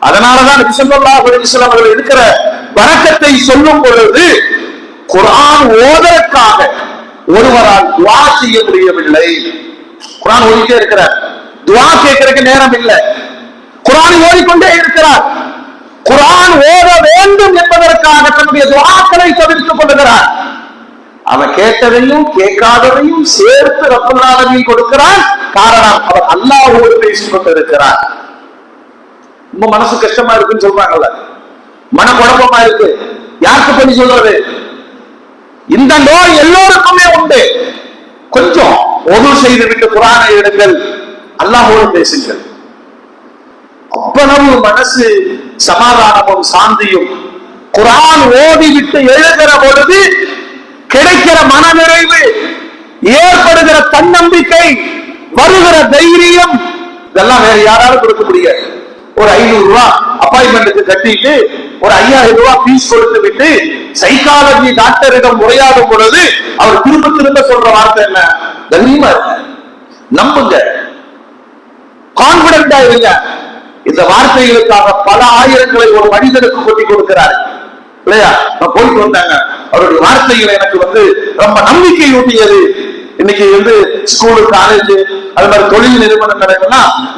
அதனாலதான் நபி ஸல்லல்லாஹு அலைஹி வஸல்லம் அவர்கள் இருக்கிற பரக்கத்தை சொல்லும் பொழுது குர்ஆன் ஓதற்காக ஒருவரால் துஆ செய்ய முடியவில்லை. குர்ஆன் ஓதிட்டே இருக்கிறார், துஆ கேட்கறதுக்கு நேரம் இல்லை. குர்ஆனை ஓதிக்கொண்டே இருக்கிறார். குர்ஆன் ஓத வேண்டும் என்பதற்காக தன்னுடைய துஆக்களை தவிர்த்துக் கொள்கிறார். அவன் கேட்டதையும் கேட்காததையும் சேர்த்து ரப்பல் ஆலமீன் கொடுக்கிறான். காரணம், அவர் அல்லாஹ்வோடு பேசிக் கொண்டிருக்கிறார். ரொம்ப மனசு கஷ்டமா இருக்குன்னு சொல்றாங்கல்ல, மன குழப்பமா இருக்கு, யாருக்கு பண்ணி சொல்றது? இந்த நோய் எல்லோருக்குமே உண்டு. கொஞ்சம் ஒது செய்து விட்டு குர்ஆனை எடுங்கள், அல்லாஹ்வோடு பேசுங்கள். அவ்வளவு மனசு சமாதானமும் சாந்தியும். குர்ஆன் ஓதி விட்டு எழுகிற பொழுது கிடைக்கிற மன நிறைவு ஏற்படுகிற தன்னம்பிக்கை, வருகிற தைரியம், இதெல்லாம் வேற யாராலும் கொடுக்க முடியாது. ஒரு 500 ரூபாய் அப்பாயின்மெண்ட்டுக்கு கட்டிட்டு ஒரு 5000 ரூபாய் பீஸ் கொடுத்து விட்டு சைக்காலஜி டாக்டரிடம் உரையாடும் பொழுது அவர் திரும்ப திரும்ப சொல்ற வார்த்தை என்ன? தைரியமா இருங்க, நம்புங்க, கான்பிடண்டா இருங்க. இந்த வார்த்தைகளுக்காக பல ஆயிரங்களை ஒரு மனிதனுக்கு கொட்டி கொடுக்கிறார் இல்லையா? நான் போயிட்டு வந்தாங்க, அவருடைய வார்த்தைகள் எனக்கு ரொம்ப நம்பிக்கை ஊட்டியது. இன்னைக்கு ஸ்கூலு, காலேஜ், அது மாதிரி தொழில் நிறுவனங்கள்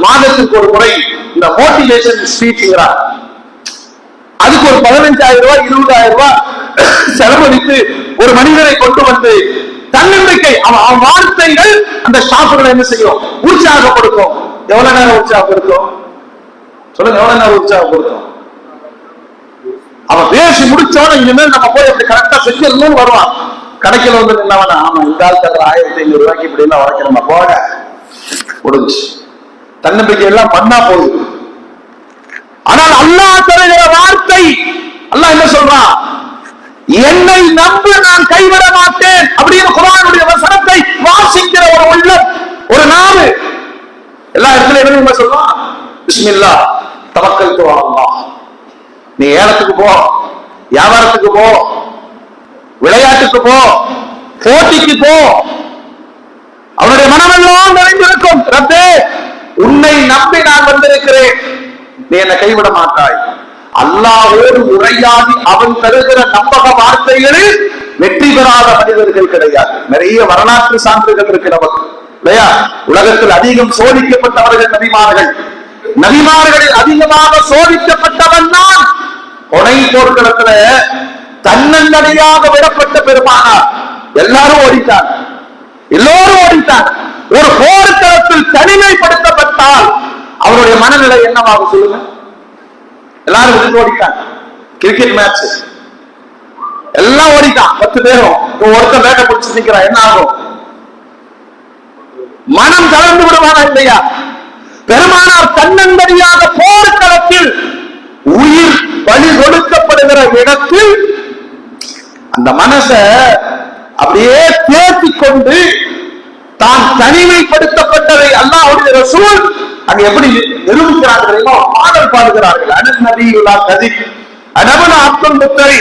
மாதத்துக்கு ஒரு முறை இந்த மோட்டிவேஷன் ஸ்பீச்ங்கிறார். அதுக்கு ஒரு 15,000 ரூபாய் 20,000 ரூபாய் செலவழித்து ஒரு மனிதனை கொண்டு வந்து தன்னம்பிக்கை, அவன் வார்த்தைகள் அந்த ஸ்டாஃப்களை என்ன செய்யும்? உற்சாகப்படுத்தும். எவ்வளவு நேரம் உற்சாகப்படுத்தும் சொல்லுங்க? எவ்வளவு நேரம் உற்சாகப்படுத்தும்? அவன் பேசி முடிச்சோட இனிமேல் நம்ம போய் அப்படி கரெக்டா செஞ்சிடணும்னு வருவான். கடைக்கில நின்னவனா, ஆமா இந்த ஆள் தர 1500 ரூபாய்க்கு இப்படி எல்லாம் உழைக்கிறோமா, போட முடிஞ்சு. தன்னம்பிக்கை எல்லாம் பண்ணா போகுது. ஆனால் அல்லாஹ் தருகிற வார்த்தை, அல்லாஹ் என்ன சொல்றான்? என்னை நம்பு, நான் கைவிட மாட்டேன் அப்படின்னு குர்ஆனுடைய வசனத்தை வாசிக்கிற ஒரு உள்ளம், ஒரு நாவு எல்லா இடத்துலயும் என்ன சொல்றான்? பிஸ்மில்லாஹ் தவக்கல்து அலல்லாஹ். நீ ஏலத்துக்கு போ, வியாபாரத்துக்கு போ, விளையாட்டுக்கு போ, போட்டிக்கு போ, அவனுடைய மனமெல்லாம் நிறைந்திருக்கும். ரப்பே, உன்னை நம்பி நான் வந்திருக்கிறேன், நீ என்னை கைவிட மாட்டாய். அல்லாஹ்வோடு உரையாடி அவன் தருகிற நம்பக வார்த்தைகளில் வெற்றி பெறாத மனிதர்கள் கிடையாது. நிறைய வரலாற்று சான்றுகள் இருக்கு நமக்கு இல்லையா? உலகத்தில் அதிகம் சோதிக்கப்பட்டவர்கள் நபிமார்கள். நபிமார்களில் அதிகமாக சோதிக்கப்பட்டவன் தான் கொனை போர்க்களத்துல தன்னந்தனியாக விடப்பட்ட பெருமானார். எல்லாரும் ஓடிட்டார், எல்லோரும் ஓடிட்டார். ஒரு போர்க்களத்தில் தனிமைப்படுத்தப்பட்டால் அவருடைய மனநிலை என்னவாகும் சொல்லுங்க? எல்லாரும் விட்டு ஓடிட்டாங்க. கிரிக்கெட் மேட்ச் எல்லாம் ஓடிட்டான், 10 பேரும். ஒருத்தர் பேட்டை பிடிச்சு நிக்கிறான், என்ன ஆகும்? மனம் கலந்து விடுவானா இல்லையா? பெருமானார் தன்னந்தனியாக போர்க்களத்தில் உயிர் பலி கொடுக்கப்படுகிற இடத்தில் அந்த மனசை அப்படியே தேர்த்தி கொண்டு தான் தனிமைப்படுத்தப்பட்டதை அல்லாஹ்வுடைய ரசூல் அங்க எப்படி நிரூபிக்கிறார்கள்? பாடல் பாடுகிறார்கள். அனநபியுல்லா கதிக் அனபன அப்துல் முத்தரி.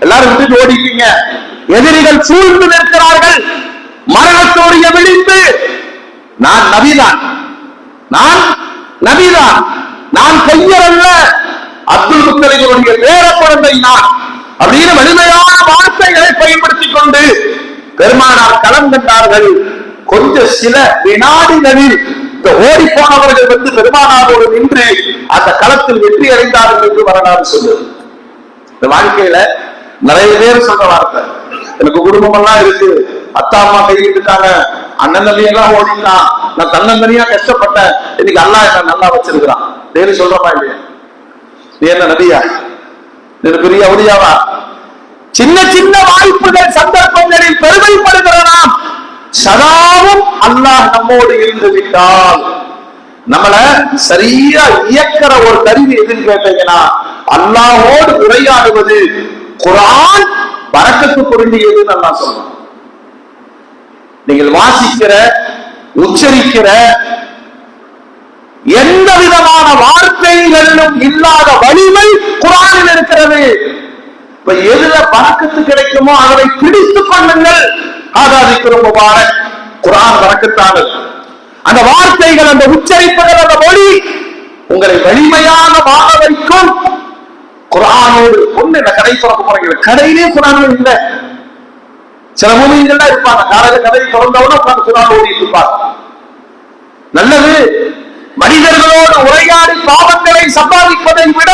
எல்லாரும் விட்டு ஓடிட்டீங்க, எதிரிகள் சூழ்ந்து நிற்கிறார்கள், மரணத்தோடைய விழிப்பு. நான் நபிதான், நான் நபிதான், நான் கையர் அல்ல, அப்துல் முத்தலிபுடைய பேர குழந்தை நான் அப்படின்னு வலிமையான வார்த்தைகளை பயன்படுத்திக் கொண்டு பெருமானார் களம் கண்டார்கள். கொஞ்சம் சில வினாடிகளில் இந்த ஓடி போனவர்கள் பெருமானாரோடு நின்று அந்த களத்தில் வெற்றி அடைந்தார்கள் என்று வரலாறு சொல்லுது. இந்த வாழ்க்கையில நிறைய பேர் சொல்ற வார்த்தை, எனக்கு குடும்பம் எல்லாம் இருக்கு, அத்தா அம்மா கைவிட்டுட்டாங்க, அண்ணன் தம்பி எல்லாம் ஓடிட்டான், நான் தன்னந்தனியா கஷ்டப்பட்டேன், இன்னைக்கு அல்லாஹ் என்ன நல்லா வச்சிருக்கிறான். டெய்லி சொல்றப்பா இல்லையா? நீ என்ன நபியா? நீ பெரிய அவதியாவா? சின்ன சின்ன வாய்ப்புகள் சந்தர்ப்பங்களில் பெருமைப்படுகிற நாம் சதாவும் அல்லாஹ் நம்மோடு இருந்து விட்டால் நம்மள சரியா இயக்கிற ஒரு கருவி எதுன்னு கேட்டீங்கன்னா அல்லாஹோடு உரையாடுவது. குர்ஆன் பரக்கத்து பொருந்தியதுன்னு அல்லாஹ் சொல்றான். நீங்கள் வாசிக்கிற, உச்சரிக்கிற எந்த விதமான வார்த்தைகளிலும் இல்லாத வலிமை குர்ஆனில் இருக்கிறது. இப்ப எதுல பரக்கத்து கிடைக்குமோ அதை பிடித்துக் கொள்ளுங்கள். ஆதாதிக்கிறோம் முபாரக். குர்ஆன் பரக்கத்தானது. அந்த வார்த்தைகள், அந்த உச்சரிப்புகள், அந்த மொழி உங்களை வலிமையாக வாழ வைக்கும். குர்ஆனோடு ஒண்ணு இந்த கடை திறக்க போறீங்க, கடையிலே குர்ஆன் இல்லை. சில மூமின்கள் இருப்பாங்க, காலையில கதை திறந்தவுடனே உட்கார்ந்து குர்ஆன் ஓடிட்டு இருப்பாங்க. நல்லது. மனிதர்களோடு உரையாடி பாவங்களை சம்பாதிப்பதை விட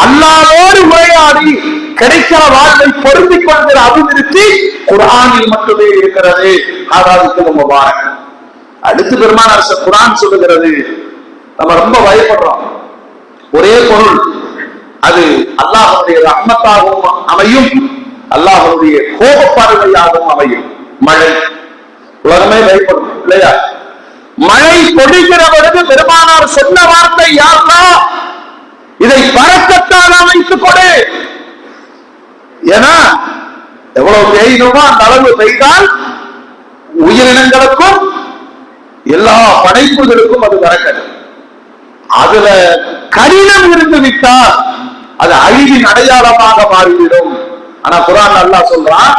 அல்லாஹ்வோடு உரையாடி கிடைக்கிற வாழ்வை பொருந்திக் கொள்கிற அபிவிருத்தி குர்ஆனில் மட்டுமே இருக்கிறது. ஆதாதிக்கிறோம் முபாரக். அடுத்து பெருமானார் குர்ஆன் சொல்லுகிறது, நம்ம ரொம்ப பயப்படுறோம். ஒரே பொருள், அது அல்லாஹ்வுடைய ரஹ்மத்தாகவும் அமையும், அல்லாஹ்வுடைய கோப பார்வையாகவும் அமையும். மழை. உலகமே பயப்படும் இல்லையா? மழை பொழிகிற பொழுது பெருமானார் சொன்ன வார்த்தை யா அல்லாஹ், இதை பரக்கத்தாக அமைத்துக் கொடு. ஏன்னா எவ்வளவு பெய்யணுமோ அந்த அளவு பெய்தால் உயிரினங்களுக்கும் எல்லா படைப்புகளுக்கும் அது வரக்கது. அதுல கடினம் இருந்து விட்டால் அது அழிவின் அடையாளமாக மாறிவிடும். ஆனா குர்ஆன் அல்லாஹ் சொல்றான்,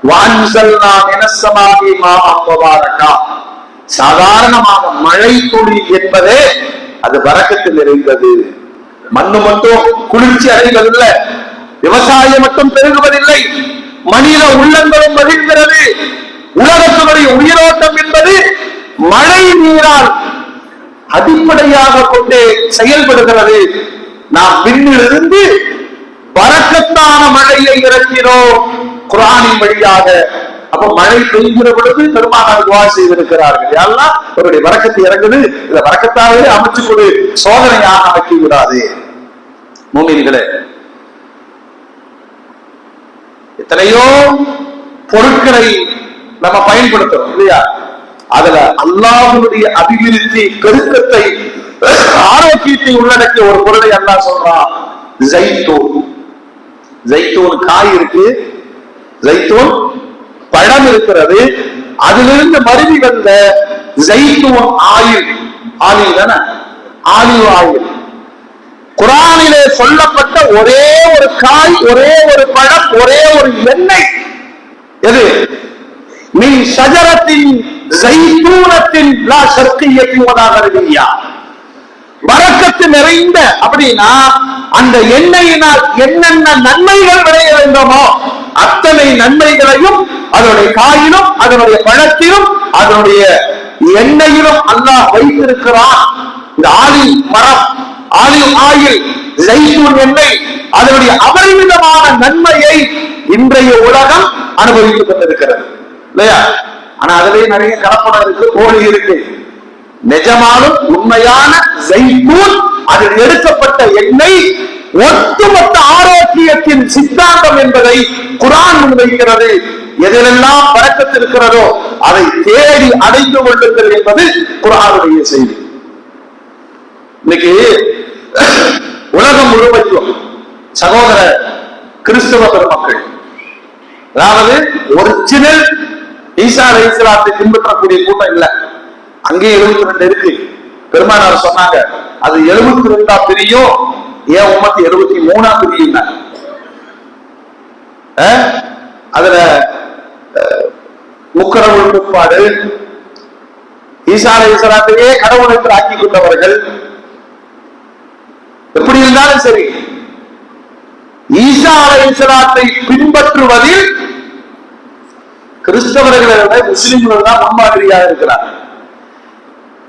வான்சல்னா மினஸ்ஸமாஇ மாஅன் முபாரக்கா, சாதாரணமாக மழை துளி என்பதே அது பரக்கத்தில் நிறைந்தது. மண்ணு மட்டும் குளிர்ச்சி அடைவதில்லை, விவசாயம் மட்டும் பெருகுவதில்லை, மனித உள்ளங்களும் மகிழ்கிறது. உலகத்தினுடைய உயிரோட்டம் என்பது மழை நீரால் அடிப்படையாக கொண்டு செயல்படுகிறது. நாம் விண்ணிலிருந்து பரக்கத்தான மழையை இறக்கினோம் குர்ஆனின் வழியாக. அப்ப மழை பெய்கிற பொழுது பெருமானார் துஆ செய்திருக்கிறார்கள், அல்லாஹ் அவருடைய பரக்கத்து இறங்குது, இதை பரக்கத்தாகவே அமைச்சு கொடு, சோதனையாக ஆக்கி விடாது. மூமின்களே, எத்தனையோ பொருட்களை நம்ம பயன்படுத்துறோம் இல்லையா? அதுல அல்லாஹ்வுடைய அபிவிருத்தி, பெருக்கத்தை, ஆரோக்கியத்தை உள்ளடக்கிய ஒரு பொருளை அல்லாஹ் சொல்றான், ஜைத்தூன். ஜைத்தூன் காய் இருக்கு, ஜைத்தூன் பழம் இருக்கிறது, அதிலிருந்து மருவி வந்த ஜைத்தூன் ஆயில், ஆலிவ் தானே, ஆலிவ் ஆயில். குர்ஆனிலே சொல்லப்பட்ட ஒரே ஒரு காய், ஒரே ஒரு பழம், ஒரே ஒரு எண்ணெய் எது? மின் ஷஜரத்தின் ஜைத்தூனத்தின் லா ஷர்கிய்யத்தின் வலா கர்பிய்யா. பரக்கத்து நிறைந்த, அப்படின்னா அந்த எண்ணெயினால் என்னென்ன நன்மைகள் விளைய வேண்டுமோ அத்தனை நன்மைகளையும் அதனுடைய காயிலும், அதனுடைய பழத்திலும், அதனுடைய எண்ணெயிலும் அல்லாஹ் வைத்திருக்கிறான். இந்த ஆலிவ் மரம், ஆலிவ் ஆயில், ஜைத்தூன் எண்ணெய், அதனுடைய அபரிமிதமான நன்மையை இன்றைய உலகம் அனுபவித்துக் கொண்டிருக்கிறது இல்லையா? ஆனா அதுலயே நிறைய கலப்படம் இருக்கு, போலி இருக்கு. நிஜமாலும் உண்மையான ஜைத்தூன், அதில் எடுக்கப்பட்ட எண்ணெய் ஒட்டுமொத்த ஆரோக்கியத்தின் சித்தாந்தம் என்பதை குர்ஆன் முன்வைக்கிறது. எதிலெல்லாம் பரக்கத்து இருக்கிறதோ அதை தேடி அடைந்து கொள்ளுங்கள் என்பது குர்ஆனுடைய செய்தி. இன்னைக்கு உலகம் முழுவதும் சகோதர கிறிஸ்தவ பெருமக்கள், அதாவது ஒரிஜினல் ஈசா அலைஹிஸ்ஸலாத்தை பின்பற்றக்கூடிய கூட்டம் இல்ல. அங்கே 72 இருக்கு. பெருமானார் சொன்னாங்க, அது 72 பிரியும், ஏன் உம்மத்து 73 பிரியும். அதுல முக்கரவுள் கோட்பாடு, ஈசா அலைஹிஸ்ஸலாத்தையே கடவுள் என்று ஆக்கிக் கொண்டவர்கள், எப்படி இருந்தாலும் சரி ஈசா அலைஹிஸ்ஸலாத்தை பின்பற்றுவதில் கிறிஸ்தவர்களை விட முஸ்லிம்கள் தான் முன்மாதிரியாக இருக்கிறார்.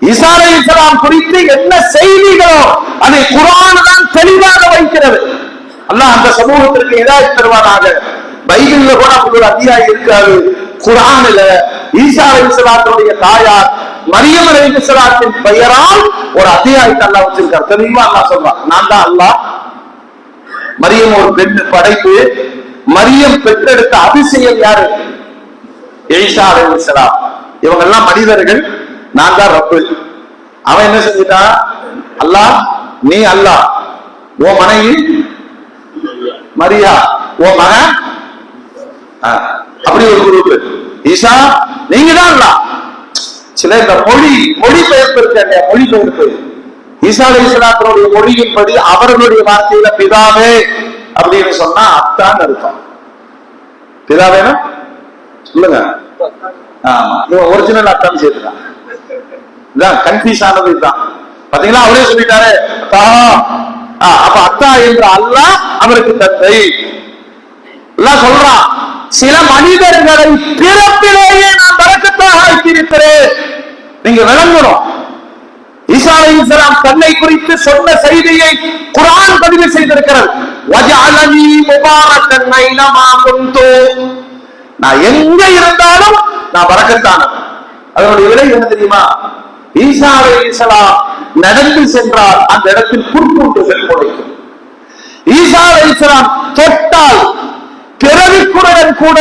ஈசா அலைஹிஸ்ஸலாம் குறித்து என்ன செய்திகளோ அதை குர்ஆன் தான் தெளிவாக வைக்கிறது. அல்லாஹ் அந்த சமூகத்திற்கு ஹிதாயத் தருவானாக. பைபிள்ல கூட ஒரு அத்தியாயம் இருக்காது, குர்ஆன்ல ஈசா அலைஹிஸ்ஸலாத்துடைய தாயார் மரியம் அலைஹிஸ்ஸலாத்தின் பெயரால் ஒரு அத்தியாயத்தை அல்லாஹ் வச்சிருக்கார். தெளிவா அல்லாஹ் சொல்றான், நான் தான் அல்லாஹ். மரியம் ஒரு பெண் படைப்பு. மரியம் பெற்றெடுத்த அதிசயம் யாரு? ஈசா அலைஹிஸ்ஸலாம். இவங்க எல்லாம் மனிதர்கள், நான் தான் ரப்பு. அவன் என்ன செஞ்சிட்டான்? அல்லாஹ், நீ அல்லாஹ், ஓ மனைவி மரியா, ஓ மகன், அப்படி ஒரு குரூப். ஈசா நீங்க தான் அல்லாஹ். சில இந்த மொழிபெயர்ப்பு இருக்க, மொழிபெயர்ப்பு ஈசா அலைஹிஸ்ஸலாத்துடைய மொழியின்படி அவர்களுடைய வார்த்தையில பிதாவே அப்படின்னு சொன்னா அத்தான் அர்த்தம். பிதாவேனா சொல்லுங்க. ஆமா, இவன் ஒரிஜினல் அத்தான் சேர்த்துட்டான். இதான் கன்ஃபியூஸ் ஆனது. இதுதான் பாத்தீங்களா, அவரே சொல்லிட்டாரு அப்ப அத்தா என்ற அல்லாஹ் அவருக்கு தந்தை எல்லாம் சொல்றான். சில மனிதர்களை பிறப்பிலேயே நான் பரக்கத்தாக ஆக்கியிருக்கிறேன். நீங்க விளங்கணும். ஈசா அலைஹிஸ்ஸலாம் தன்னை குறித்து சொன்ன செய்தியை குர்ஆன் பதிவு செய்திருக்கிறது. வஜஅலனி முபாரக்கன் ஐனமா குன்து, நான் எங்க இருந்தாலும் நான் பரக்கத்தானவன். அதனுடைய விலை என்ன தெரியுமா? ஈசா அலைஹிஸ்ஸலாம் நடந்து சென்றால் அந்த இடத்தில் புற்பூண்டுகள் முளைக்கும். ஈசா அலைஹிஸ்ஸலாம் தொட்டால் பிறவிக்குடன் கூட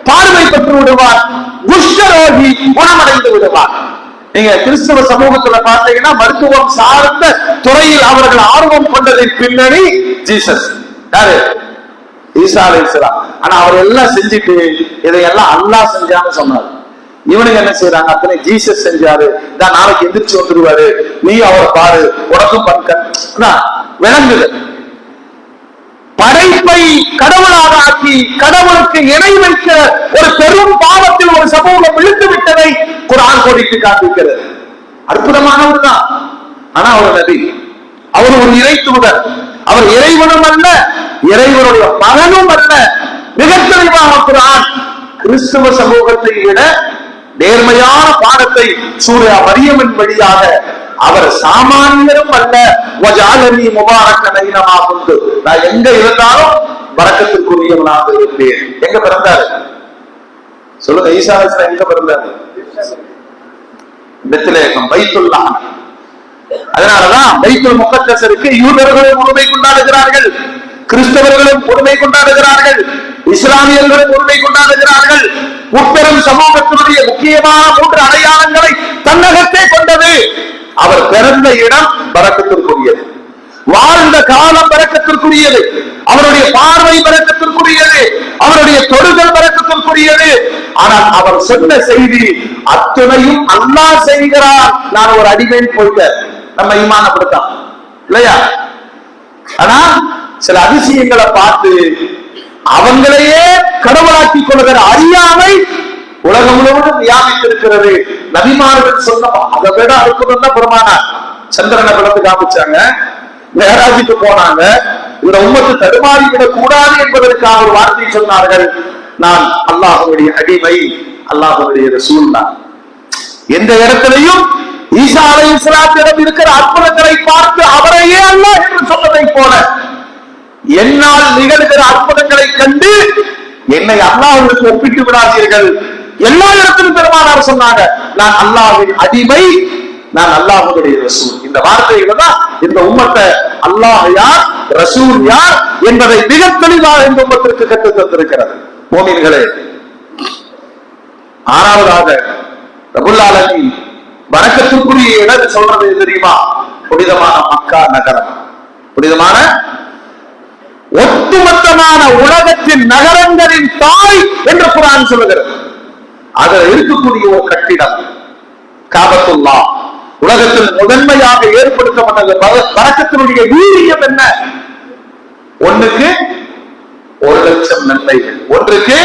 பார்வை பெற்று விடுவார், குஷ்டரோகி குணமடைந்து விடுவார். நீங்க கிறிஸ்தவ சமூகத்துல பார்த்தீங்கன்னா மருத்துவம் சார்ந்த துறையில் அவர்கள் ஆர்வம் கொண்டதின் பின்னணி ஜீசஸ். யாரு? ஈசா அலைஹிஸ்ஸலாம். ஆனா அவர் எல்லாம் செஞ்சுட்டு இதையெல்லாம் அல்லாஹ் செஞ்சான்னு சொன்னார். இவனுக்கு என்ன செய்யறாங்க? அத்தனை ஜீசஸ் செஞ்சாரு, நான் நாளைக்கு எந்திரிச்சு வந்துருவாரு, நீ அவரை பாரு, உனக்கும் பண்க விளங்குது. படைப்பை கடவுளாக ஆக்கி கடவுளுக்கு இணை வைக்க ஒரு பெரும் பாவத்தில் ஒரு சமூகம் விழுந்து விட்டதை குர்ஆன் கோடிட்டு காண்பிக்கிறது. அற்புதமானவர் தான். ஆனா அவர் நபி, அவர் ஒரு இறை தூதர், அவர் இறைவனும் அல்ல, இறைவனுடைய மகனும் அல்ல. மிக தெளிவாக குர்ஆன் கிறிஸ்தவ சமூகத்தை விட நேர்மையான பாடத்தை சூரா மரியமின் வழியாக, அவர் சாமானியரும் அல்ல, வஜஅலனி முபாரக்கன் ஐனமா குந்து, நான் எங்க இருந்தாலும் பரக்கத்துக்குரியவனாக இருப்பேன். எங்க பிறந்தாரு சொல்லுங்க? ஈசா அலைஹிஸ்ஸலாம் எங்க பிறந்தாரு? பெத்லகேம், பைத்துல்லாஹ். அதனாலதான் பைத்துல் முகத்தஸருக்கு யூதர்களும் உரிமை கொண்டாடுகிறார்கள், கிறிஸ்தவர்களும் உரிமை கொண்டாடுகிறார்கள், இஸ்லாமியர்களும் உரிமை கொண்டாடுகிறார்கள். முப்பெரும் சமூகத்தினுடைய முக்கியமான 3 அடையாளங்களை தன்னகத்தே கொண்டது. அவர் பிறந்த இடம் பரக்கத்திற்குரியது, வாழ்ந்த காலம் பரக்கத்திற்குரியது, அவருடைய பார்வை பரக்கத்திற்குரியது, அவருடைய தொடுதல் பரக்கத்திற்குரியது. ஆனால் அவர் சொன்ன செய்தி அத்துணையும் அல்லாஹ் செய்கிறார். நான் ஒரு அடிமைன்னு போயிட்ட நம்ம ஈமானப்படுத்தான் இல்லையா? ஆனா சில அதிசயங்களை பார்த்து அவங்களையே கடவுளாக்கி கொள்கிற அறியாமை உலகம் முழுவதும் வியாபித்திருக்கிறது. நபிமார்கள் சொன்ன அதை விட அற்புதம் தான் பெருமானார். சந்திரனை பிளந்து காமிச்சாங்க, மேராஜுக்கு போனாங்க. இந்த உம்மத்து தடுமாறி விடக் கூடாது என்பதற்காக ஒரு வார்த்தை சொன்னார்கள், நான் அல்லாஹ்வுடைய அடிமை, அல்லாஹ்வுடைய ரசூல் தான். எந்த இடத்திலையும் ஈசா அலைஹிஸ்ஸலாத்திடம் இருக்கிற அற்புதங்களை பார்த்து அவரையே அல்லாஹ் என்று சொன்னதை போல என்னால் நிகழ்கிற அற்புதங்களை கண்டு என்னை அல்லாஹ்வுக்கு ஒப்பிட்டு விடாதீர்கள். எல்லா இடத்திலும் பெருமானார் சொன்னாங்க, நான் அல்லாஹ்வின் அடிமை, நான் அல்லாஹ்வுடைய ரசூல். இந்த வார்த்தைகளை தான் இந்த உம்மத்தை அல்லாஹ் யார், ரசூல் யார் என்பதை மிக தெளிவாக இந்த உம்மத்திற்கு கற்றுத் தந்திருக்கிறது. மோமின்களே, 6வதாக ரப்புல் ஆலமீன் பரக்கத்துக்குரிய இடம் சொல்றது தெரியுமா? புனிதமான மக்கா நகரம். புனிதமான ஒட்டுமொத்தமான உலகத்தின் நகரங்களின் தாய் என்று குர்ஆன் சொல்லுகிறது. அதில் இருக்கக்கூடிய ஒரு கட்டிடம் காபத்துல்லாஹ், உலகத்தில் முதன்மையாக ஏற்படுத்தப்பட்டது. பரக்கத்தினுடைய வீரியம் என்ன? ஒன்றுக்கு 1,00,000 நன்மைகள். ஒன்றுக்கு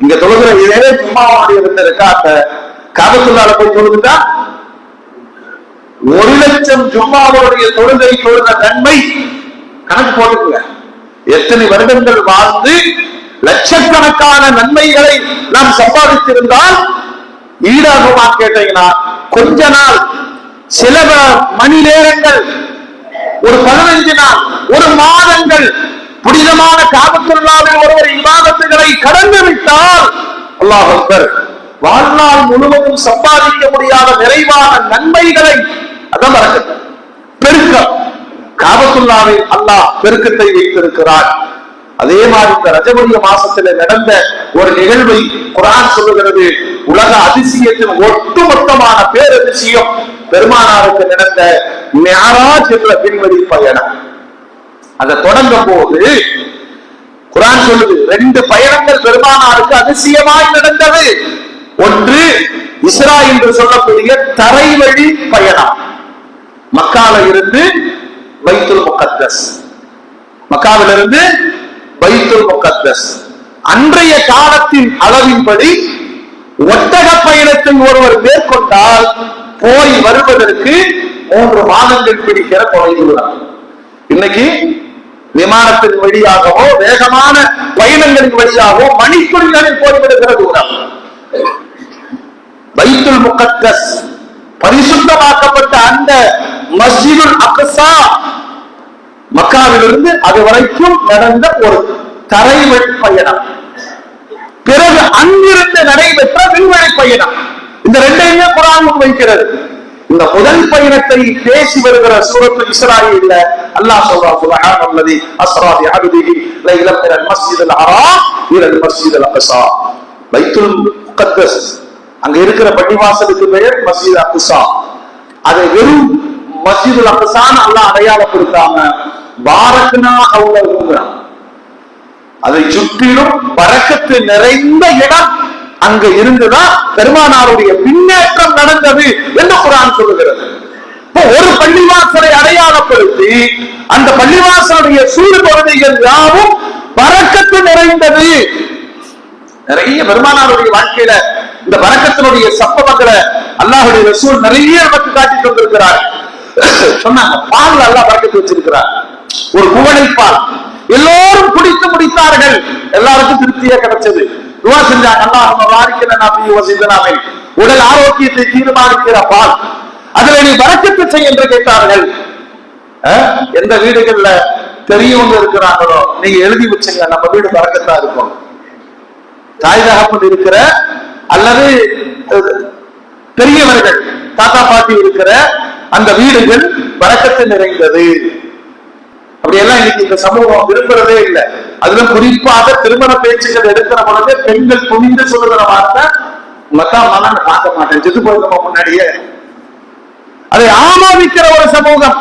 இங்க தொழுகிற இதே ஜும்மாவுடைய 2 ரக்காத்த காபத்துல்லாஹ்ல போய் தொழுதுட்டா 1,00,000 ஜும்மாவுடைய தொழுகை தொழுத நன்மை கணக்கு போட்டுக்குங்க. எத்தனை வருடங்கள் வாழ்ந்து லட்சக்கணக்கான நன்மைகளை நாம் சம்பாதித்திருந்தால் ஈடாகுமா கேட்டீங்கன்னா, கொஞ்ச நாள், சில மணி நேரங்கள், ஒரு 15 நாள், ஒரு மாதங்கள் புனிதமான காபத்துல்லாஹ்வில் ஒருவர் இபாதத்துகளை கடந்து விட்டால் அல்லாஹ் அக்பர், வாழ்நாள் முழுவதும் சம்பாதிக்க முடியாத நிறைவான நன்மைகளை அதான் பரக்கத் பெருக்கம் காபத்துல்லாஹ்வில் அல்லாஹ் பெருக்கத்தை வைத்திருக்கிறார். அதே மாதிரி இந்த ரஜபுரிய மாசத்துல நடந்த ஒரு நிகழ்வை குர்ஆன் சொல்லுகிறது. உலக அதிசயத்தின் ஒட்டுமொத்தமான பேரதிசயம் பெருமானாருக்கு நடந்த மிஅராஜ் என்ற விண்வெளி பயணம். அதை தொடங்கும் போது குர்ஆன் சொல்லுது, 2 பயணங்கள் பெருமானாருக்கு அதிசயமாய் நடந்தது. ஒன்று இஸ்ரா என்று சொல்லக்கூடிய தரைவழி பயணம். மக்கால இருந்து பைத்துல் முகத்தஸ், மக்காவிலிருந்து பைத்துல் முகத்தஸ். அன்றைய காலத்தின் அளவின்படி ஒட்டக பயணத்தை ஒருவர் மேற்கொண்டால் போய் வருவதற்கு 3 மாதங்கள் பிடிக்கிற தொலைவு. இன்னைக்கு விமானத்தின் வழியாகவோ வேகமான பயணங்களின் வழியாகவோ மணித்துளிகளில் போய்விடுகிற தூரம். பைத்துல் முகத்தஸ் பரிசுத்தமாக்கப்பட்ட அந்த மஸ்ஜிதுல் அக்ஸா மக்காவிலிருந்து அது வரைக்கும் நடந்த ஒரு தரைவழி பயணம். பிறகு அங்கிருந்து நடைபெற்ற விண்வெளி பயணம். இந்த 2ஐயுமே குர்ஆன் வைக்கிறது. இந்த முதல் பயணத்தை பேசி வருகிற சூரத்துல் இஸ்ராயில் அல்லாஹ் சொல்றான், சுப்ஹானல்லதி அஸ்ரா பி அப்திஹி லைலன் மினல் மஸ்ஜிதில் ஹராம் இலல் மஸ்ஜிதில் அக்ஸா. பைத்துல் முகத்தஸ் அங்க இருக்கிற பள்ளிவாசலுக்கு பெயர் மஸ்ஜித் அக்ஸா. அதை வெறும் மஸ்ஜிதுல் அக்ஸான்னு அல்லாஹ் அடையாளப்படுத்தாம பாரக்னா ஹவுலஹு, அதை சுற்றிலும் பரக்கத்து நிறைந்த இடம் அங்க இருந்துதான் பெருமானாருடைய பின்னேற்றம் நடந்தது என்று குர்ஆன் சொல்லுகிறது. ஒரு பள்ளிவாசலை அடையாளப்படுத்தி அந்த பள்ளிவாசலுடைய சூடு பகுதிகள் யாவும் பரக்கத்து நிறைந்தது. நிறைய பெருமானாருடைய வாழ்க்கையில இந்த பரக்கத்தினுடைய சம்பவங்களை அல்லாஹ்வுடைய ரசூல் நிறைய நமக்கு காட்டி தந்திருக்கிறார். சொன்னாங்க, பால் அல்லாஹ் பரக்கத்து வச்சிருக்கிறார். ஒரு குவளை பால் எல்லோரும் குடித்து முடித்தார்கள். எல்லாருக்கும் திருப்தியா கிடைச்சது. துஆ செஞ்சாங்க, அல்லாஹும்ம பாரிக் லனா ஃபீஹி வ ஸித்னா மின். உடல் ஆரோக்கியத்தை தீர்மானிக்கிற பால், அதுல நீ பரக்கத்து செய் என்று கேட்டார்கள். எந்த வீடுகள்ல பெரியவங்க இருக்கிறாங்களோ நீங்க எழுதி வச்சுங்க, நம்ம வீடு பரக்கத்தா இருக்கும். தாய் தகப்பன் இருக்கிற அல்லது பெரியவர்கள் தாத்தா பாட்டி இருக்கிற அந்த வீடுகள் பரக்கத்து நிறைந்தது. அப்படியெல்லாம் இன்னைக்கு இந்த சமூகம் விரும்புறதே இல்லை. அதுல குறிப்பாக திருமண பேச்சுகள் எடுக்கிற பொழுது பெண்கள் துணிந்து சொல்லுகிற வார்த்தை, மத்தான் மனன்னு பார்க்க மாட்டேன், செத்து போயிருக்க முன்னாடியே. அதை ஆமோதிக்கிற ஒரு சமூகம்.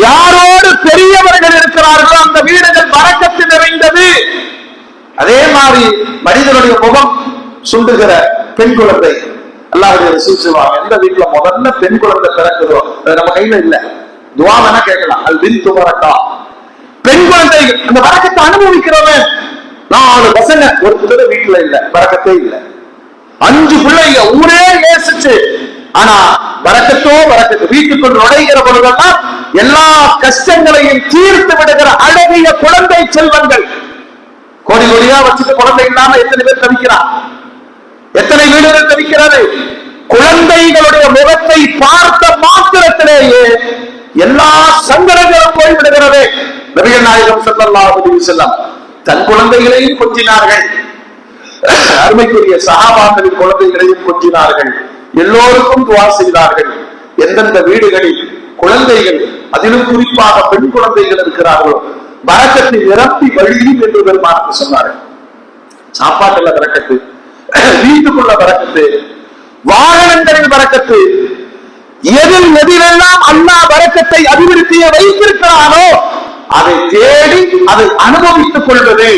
யாரோடு பெரியவர்கள் இருக்கிறார்களோ அந்த வீடுகள் பரக்கத்து நிறைந்தது. அதே மாதிரி மனிதனுடைய முகம் சுண்டுகிற பெண் குழந்தை அல்லாஹ்வுடைய ரசூல் சொல்வாங்க, எந்த வீட்டுல முதல்ல பெண் குழந்தை பிறக்குதோ அது நம்ம கையில இல்ல, துஆ வேணா கேட்கலாம். அல் பின்து பரக்கா, பெண் குழந்தை அந்த பரக்கத்தை அனுபவிக்கிறவன். 4 பசங்க ஒரு புள்ள வீட்டுல இல்ல, பரக்கத்தே இல்ல. 5 பிள்ளைங்க ஊரே நேசிச்சு, ஆனா பரக்கத்தோ பரக்கத்து. வீட்டுக்குள் நுழைகிற பொழுதெல்லாம் எல்லா கஷ்டங்களையும் தீர்த்து விடுகிற அழகிய குழந்தை செல்வங்கள். கோடி கோடியா வச்சுட்டு குழந்தை இல்லாம எத்தனை பேர் தவிக்கிறான், எத்தனை வீடுகள் தவிக்கிறது. குழந்தைகளுடைய முகத்தை பார்த்த மாத்திரத்திலேயே எல்லா சங்கடங்களும் போய்விடுகிறது. நபிகள் நாயகம் ஸல்லல்லாஹு அலைஹி வஸல்லம் தன் குழந்தைகளையும் கொஞ்சினார்கள், அருமைக்குரிய சஹாபாக்களின் குழந்தைகளையும் கொஞ்சினார்கள். எல்லோருக்கும் துஆ செய்தார்கள். எந்தெந்த வீடுகளில் குழந்தைகள், அதிலும் குறிப்பாக பெண் குழந்தைகள் இருக்கிறார்களோ பரக்கத்தை நிரப்பி வழியும் என்று பெருமானார் சொன்னார்கள். சாப்பாட்டுல பரக்கத்து, வீட்டுக்குள்ள பரக்கத்து, வாகனங்களில் பரக்கத்து, எதிலெல்லாம் அல்லாஹ் பரக்கத்தை அபிவிருத்தியை வைத்திருக்கிறானோ அதை தேடி அதை அனுபவித்துக் கொள்வது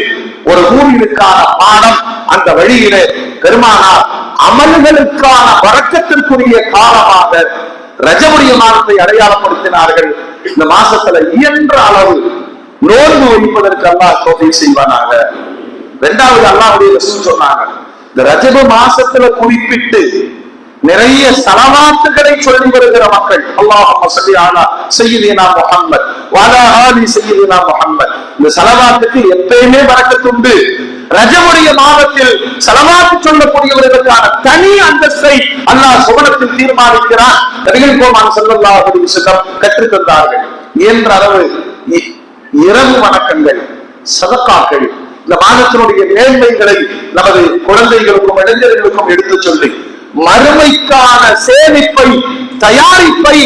ஒரு மூமினுக்கான பாடம். அந்த வழியிலே பெருமானார் அமல்களுக்கான பரக்கத்திற்குரிய காலமாக ரஜபுடைய மாதத்தை அடையாளப்படுத்தினார்கள். இந்த மாசத்துல இயன்ற அளவு நோன்பு வைப்பதற்கு அல்லாஹ் தௌஃபீக் செய்வானாக. 2வது அல்லாஹ்வுடைய ரசூல் சொன்னாங்க, இந்த ரஜபு மாசத்துல குறிப்பிட்டு நிறைய ஸலவாத்துகளை சொல்லி வருகிற மக்கள், அல்லாஹும்ம ஸல்லி அலா சய்யிதினா முஹம்மத் வ அலா ஆலி சய்யிதினா முஹம்மத். இந்த ஸலவாத்துக்கு எப்பயுமே பரக்கத்து உண்டு. ரஜபுடைய மாதத்தில் ஸலவாத்து சொல்லக்கூடியவர்களுக்கான தனி அந்தஸ்தை அல்லாஹ் சுவனத்தில் தீர்மானிக்கிறான். நபிகள் கோமான் ஸல்லல்லாஹு அலைஹி வஸல்லம் கற்றுத் தந்தார்கள். இயன்ற அளவு இரவு வணக்கங்கள், சதக்காக்கள், இந்த மாதத்தினுடைய மேன்மைகளை நமது குழந்தைகளுக்கும் இளைஞர்களுக்கும் எடுத்து சொல்லி மறுமைக்கான சேமிப்பை, தயாரிப்பை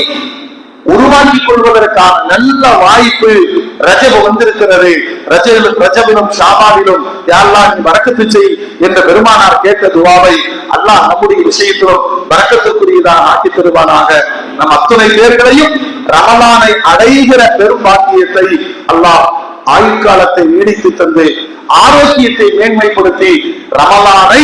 உருவாக்கிக் கொள்வதற்கான நல்ல வாய்ப்பு ரஜபு வந்திருக்கிறது. ரஜபிலும் ஷாபானிலும் யா அல்லாஹ் நீ பரக்கத்து செய் என்ற பெருமானார் கேட்ட துஆவை அல்லாஹ் நம்முடைய விஷயத்திலும் பரக்கத்துக்குரியதாக ஆக்கி தருவானாக. நம் அத்துணை பேர்களையும் ரமலானை அடைகிற பெரும் பாக்கியத்தை அல்லாஹ் ஆயுட்காலத்தை நீடித்து தந்து ஆரோக்கியத்தை மேன்மைப்படுத்தி ரமலானை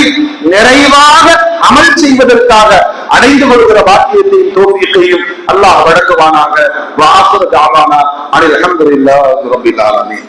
நிறைவாக அமல் செய்வதற்காக அடைந்து வருகிற பாக்கியத்தையும் தௌஃபீக்கையும் அல்லாஹ் வழங்குவானாக. வ ஆகிரு தஅவானா அனில் ஹம்துலில்லாஹி ரப்பில் ஆலமீன்.